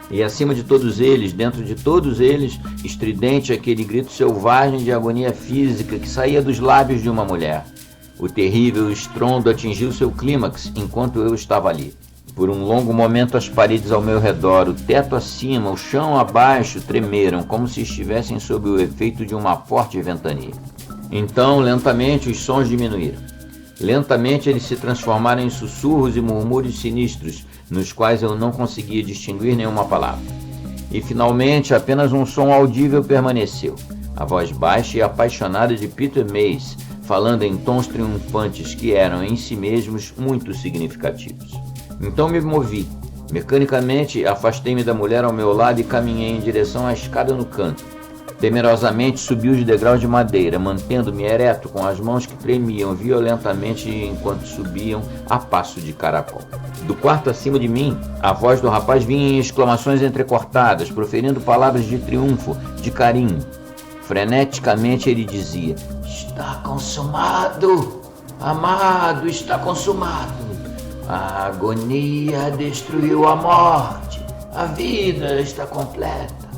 E acima de todos eles, dentro de todos eles, estridente aquele grito selvagem de agonia física que saía dos lábios de uma mulher. O terrível estrondo atingiu seu clímax enquanto eu estava ali. Por um longo momento as paredes ao meu redor, o teto acima, o chão abaixo tremeram como se estivessem sob o efeito de uma forte ventania. Então, lentamente, os sons diminuíram. Lentamente eles se transformaram em sussurros e murmúrios sinistros, nos quais eu não conseguia distinguir nenhuma palavra. E finalmente apenas um som audível permaneceu, a voz baixa e apaixonada de Peter Mace, falando em tons triunfantes que eram em si mesmos muito significativos. Então me movi. Mecanicamente afastei-me da mulher ao meu lado e caminhei em direção à escada no canto. Temerosamente subi os degraus de madeira, mantendo-me ereto com as mãos que tremiam violentamente enquanto subiam a passo de caracol. Do quarto acima de mim, a voz do rapaz vinha em exclamações entrecortadas, proferindo palavras de triunfo, de carinho. Freneticamente ele dizia: "Está consumado! Amado, está consumado! A agonia destruiu a morte! A vida está completa!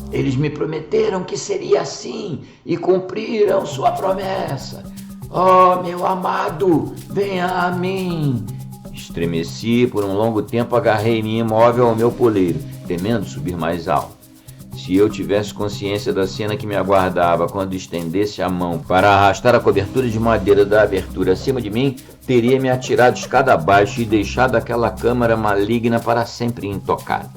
Eles me prometeram que seria assim e cumpriram sua promessa. Oh, meu amado, venha a mim!" Estremeci por um longo tempo, agarrei-me imóvel ao meu poleiro, temendo subir mais alto. Se eu tivesse consciência da cena que me aguardava quando estendesse a mão para arrastar a cobertura de madeira da abertura acima de mim, teria me atirado escada abaixo e deixado aquela câmara maligna para sempre intocada.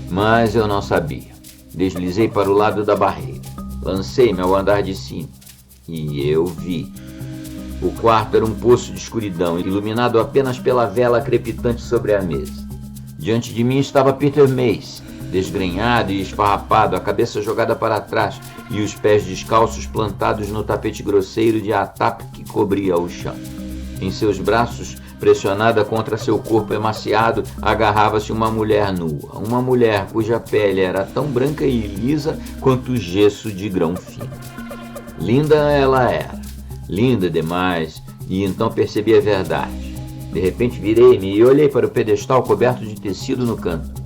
Mas eu não sabia. Deslizei para o lado da barreira. Lancei-me ao andar de cima. E eu vi. O quarto era um poço de escuridão, iluminado apenas pela vela crepitante sobre a mesa. Diante de mim estava Peter Mace, desgrenhado e esfarrapado, a cabeça jogada para trás e os pés descalços plantados no tapete grosseiro de atape que cobria o chão. Em seus braços, pressionada contra seu corpo emaciado, agarrava-se uma mulher nua, uma mulher cuja pele era tão branca e lisa quanto o gesso de grão fino. Linda ela era, linda demais, e então percebi a verdade. De repente virei-me e olhei para o pedestal coberto de tecido no canto.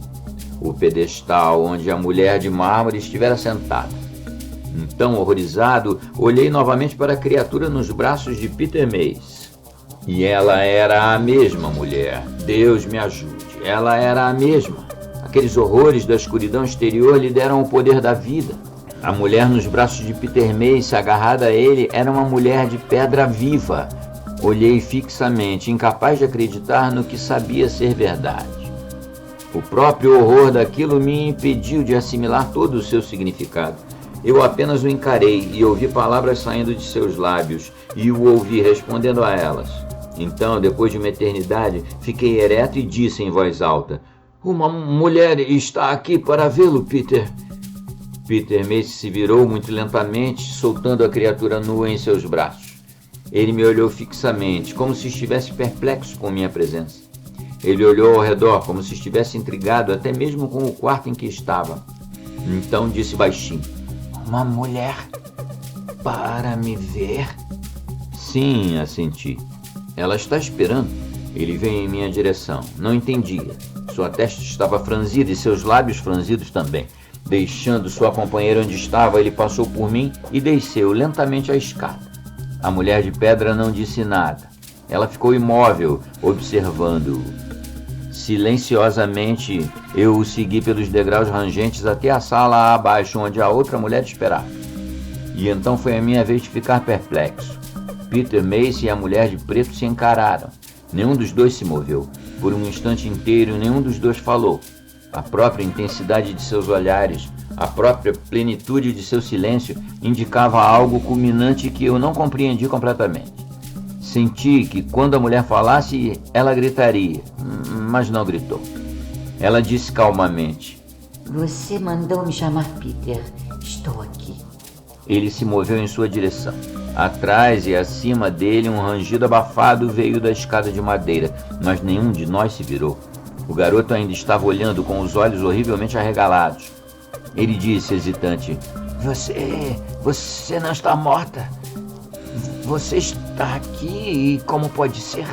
O pedestal onde a mulher de mármore estivera sentada. Então, horrorizado, olhei novamente para a criatura nos braços de Peter Mace. E ela era a mesma mulher. Deus me ajude. Ela era a mesma. Aqueles horrores da escuridão exterior lhe deram o poder da vida. A mulher nos braços de Peter Mace, agarrada a ele, era uma mulher de pedra viva. Olhei fixamente, incapaz de acreditar no que sabia ser verdade. O próprio horror daquilo me impediu de assimilar todo o seu significado. Eu apenas o encarei e ouvi palavras saindo de seus lábios e o ouvi respondendo a elas. Então, depois de uma eternidade, fiquei ereto e disse em voz alta: "Uma mulher está aqui para vê-lo, Peter." Peter Mace se virou muito lentamente, soltando a criatura nua em seus braços. Ele me olhou fixamente, como se estivesse perplexo com minha presença. Ele olhou ao redor, como se estivesse intrigado até mesmo com o quarto em que estava. Então disse baixinho: "Uma mulher para me ver?" "Sim", assenti. "Ela está esperando." Ele veio em minha direção. Não entendia. Sua testa estava franzida e seus lábios franzidos também. Deixando sua companheira onde estava, ele passou por mim e desceu lentamente a escada. A mulher de pedra não disse nada. Ela ficou imóvel, observando-o. Silenciosamente, eu o segui pelos degraus rangentes até a sala abaixo, onde a outra mulher esperava. E então foi a minha vez de ficar perplexo. Peter Mace e a mulher de preto se encararam. Nenhum dos dois se moveu. Por um instante inteiro, nenhum dos dois falou. A própria intensidade de seus olhares, A própria plenitude de seu silêncio indicava algo culminante que eu não compreendi completamente. Senti que quando a mulher falasse, ela gritaria, mas não gritou. Ela disse calmamente: Você mandou me chamar Peter. Estou aqui. Ele se moveu em sua direção. Atrás e acima dele, um rangido abafado veio da escada de madeira, mas nenhum de nós se virou. O garoto ainda estava olhando com os olhos horrivelmente arregalados. Ele disse, hesitante: Você não está morta. Você está aqui e como pode ser?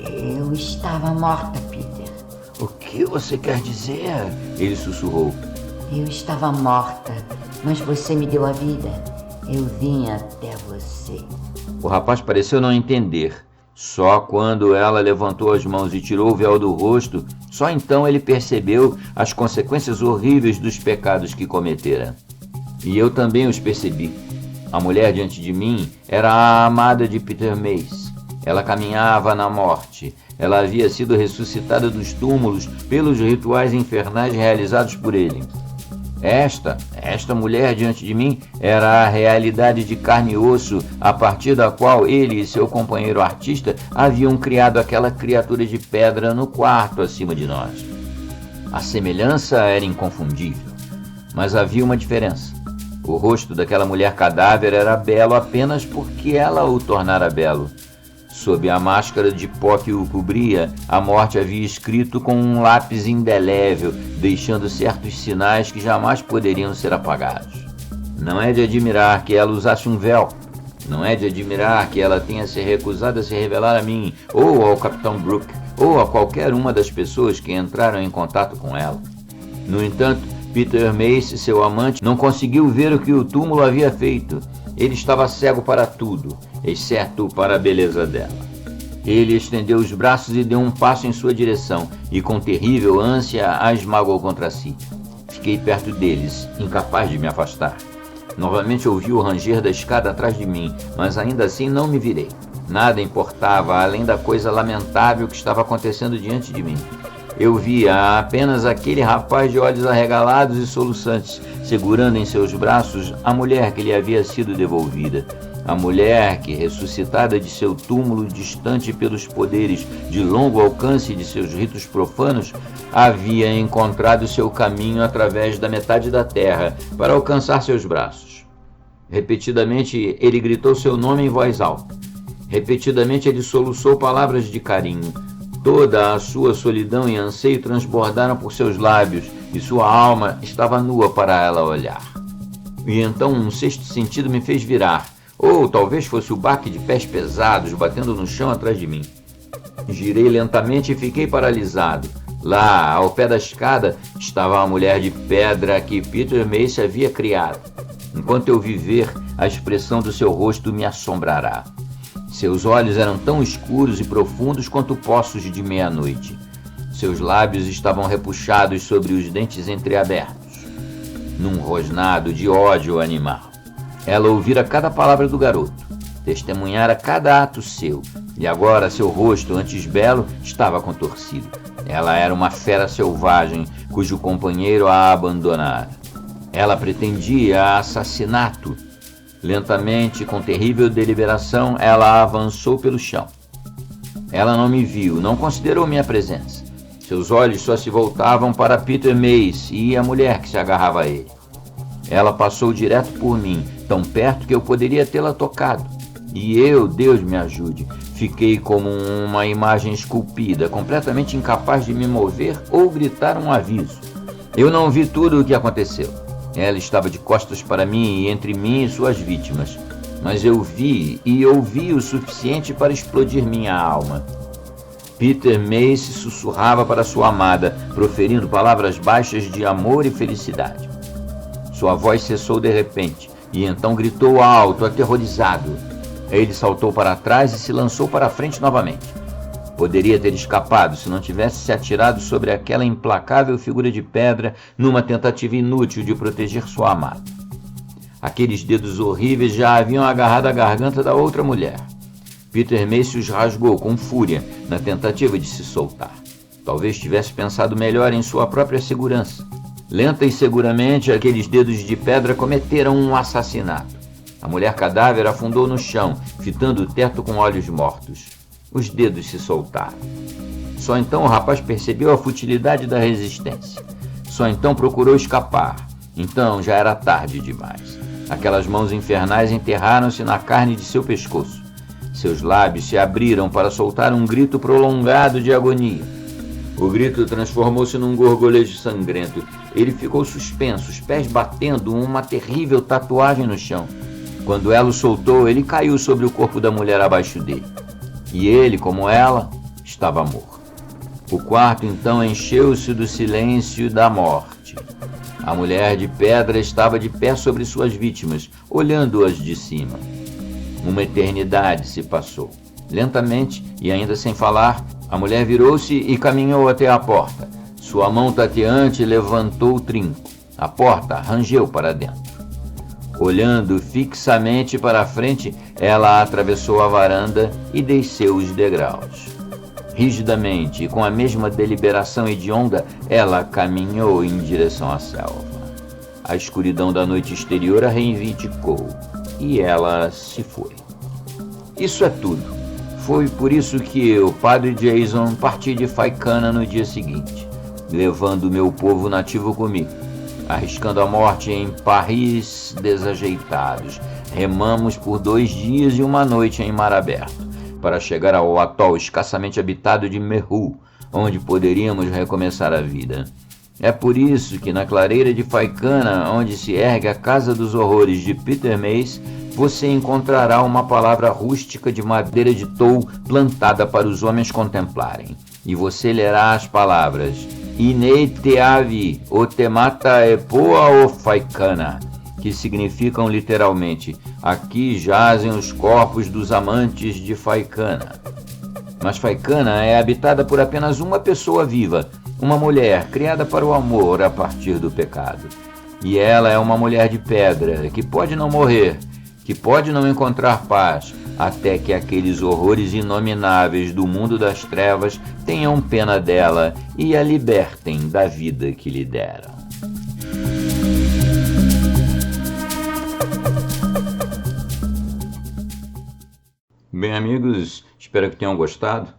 Eu estava morta, Peter. O que você quer dizer? Ele sussurrou. Eu estava morta, mas você me deu a vida. Eu vim até você. O rapaz pareceu não entender. Só quando ela levantou as mãos e tirou o véu do rosto, só então ele percebeu as consequências horríveis dos pecados que cometera. E eu também os percebi. A mulher diante de mim era a amada de Peter Mace. Ela caminhava na morte. Ela havia sido ressuscitada dos túmulos pelos rituais infernais realizados por ele. Esta mulher diante de mim era a realidade de carne e osso a partir da qual ele e seu companheiro artista haviam criado aquela criatura de pedra no quarto acima de nós. A semelhança era inconfundível, mas havia uma diferença. O rosto daquela mulher cadáver era belo apenas porque ela o tornara belo. Sob a máscara de pó que o cobria, a morte havia escrito com um lápis indelével, deixando certos sinais que jamais poderiam ser apagados. Não é de admirar que ela usasse um véu. Não é de admirar que ela tenha se recusado a se revelar a mim, ou ao Capitão Brooke, ou a qualquer uma das pessoas que entraram em contato com ela. No entanto, Peter Mace, seu amante, não conseguiu ver o que o túmulo havia feito. Ele estava cego para tudo, exceto para a beleza dela. Ele estendeu os braços e deu um passo em sua direção, e com terrível ânsia a esmagou contra si. Fiquei perto deles, incapaz de me afastar. Novamente ouvi o ranger da escada atrás de mim, mas ainda assim não me virei. Nada importava além da coisa lamentável que estava acontecendo diante de mim. Eu via apenas aquele rapaz de olhos arregalados e soluçantes, segurando em seus braços a mulher que lhe havia sido devolvida. A mulher que, ressuscitada de seu túmulo distante pelos poderes de longo alcance de seus ritos profanos, havia encontrado seu caminho através da metade da terra para alcançar seus braços. Repetidamente ele gritou seu nome em voz alta. Repetidamente ele soluçou palavras de carinho. Toda a sua solidão e anseio transbordaram por seus lábios e sua alma estava nua para ela olhar. E então um sexto sentido me fez virar, ou talvez fosse o baque de pés pesados batendo no chão atrás de mim. Girei lentamente e fiquei paralisado. Lá, ao pé da escada, estava a mulher de pedra que Peter Mace havia criado. Enquanto eu viver, a expressão do seu rosto me assombrará. Seus olhos eram tão escuros e profundos quanto poços de meia-noite. Seus lábios estavam repuxados sobre os dentes entreabertos, num rosnado de ódio animal. Ela ouvira cada palavra do garoto, testemunhara cada ato seu, e agora seu rosto, antes belo, estava contorcido. Ela era uma fera selvagem, cujo companheiro a abandonara. Ela pretendia assassinato. Lentamente, com terrível deliberação, ela avançou pelo chão. Ela não me viu, não considerou minha presença. Seus olhos só se voltavam para Peter Mace e a mulher que se agarrava a ele. Ela passou direto por mim, tão perto que eu poderia tê-la tocado. E eu, Deus me ajude, fiquei como uma imagem esculpida, completamente incapaz de me mover ou gritar um aviso. Eu não vi tudo o que aconteceu. Ela estava de costas para mim e entre mim e suas vítimas. Mas eu vi e ouvi o suficiente para explodir minha alma. Peter Mace sussurrava para sua amada, proferindo palavras baixas de amor e felicidade. Sua voz cessou de repente e então gritou alto, aterrorizado. Ele saltou para trás e se lançou para a frente novamente. Poderia ter escapado se não tivesse se atirado sobre aquela implacável figura de pedra numa tentativa inútil de proteger sua amada. Aqueles dedos horríveis já haviam agarrado a garganta da outra mulher. Peter Mace os rasgou com fúria na tentativa de se soltar. Talvez tivesse pensado melhor em sua própria segurança. Lenta e seguramente, aqueles dedos de pedra cometeram um assassinato. A mulher cadáver afundou no chão, fitando o teto com olhos mortos. Os dedos se soltaram. Só então o rapaz percebeu a futilidade da resistência. Só então procurou escapar. Então já era tarde demais. Aquelas mãos infernais enterraram-se na carne de seu pescoço. Seus lábios se abriram para soltar um grito prolongado de agonia. O grito transformou-se num gorgolejo sangrento. Ele ficou suspenso, os pés batendo uma terrível tatuagem no chão. Quando ela o soltou, ele caiu sobre o corpo da mulher abaixo dele. E ele, como ela, estava morto. O quarto então encheu-se do silêncio da morte. A mulher de pedra estava de pé sobre suas vítimas, olhando-as de cima. Uma eternidade se passou. Lentamente, e ainda sem falar, a mulher virou-se e caminhou até a porta. Sua mão tateante levantou o trinco. A porta rangeu para dentro. Olhando fixamente para a frente, ela atravessou a varanda e desceu os degraus. Rigidamente e com a mesma deliberação hedionda, ela caminhou em direção à selva. A escuridão da noite exterior a reivindicou e ela se foi. Isso é tudo. Foi por isso que eu, Padre Jason, parti de Faicana no dia seguinte, levando meu povo nativo comigo. Arriscando a morte em parris desajeitados, remamos por 2 dias e 1 noite em mar aberto, para chegar ao atol escassamente habitado de Meru, onde poderíamos recomeçar a vida. É por isso que na clareira de Faicana, onde se ergue a Casa dos Horrores de Peter Mace, você encontrará uma palavra rústica de madeira de tou plantada para os homens contemplarem. E você lerá as palavras Inei Teavi o Temata Epoa o Faicana, que significam literalmente aqui jazem os corpos dos amantes de Faicana. Mas Faicana é habitada por apenas uma pessoa viva, uma mulher criada para o amor a partir do pecado. E ela é uma mulher de pedra que pode não morrer, que pode não encontrar paz, até que aqueles horrores inomináveis do mundo das trevas tenham pena dela e a libertem da vida que lhe deram. Bem, amigos, espero que tenham gostado.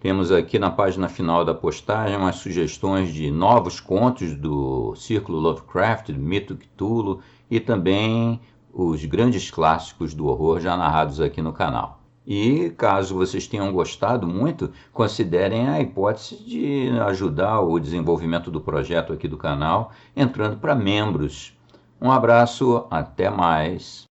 Temos aqui na página final da postagem umas sugestões de novos contos do Círculo Lovecraft, do Mito Cthulhu, e também os grandes clássicos do horror já narrados aqui no canal. E caso vocês tenham gostado muito, considerem a hipótese de ajudar o desenvolvimento do projeto aqui do canal, entrando para membros. Um abraço, até mais.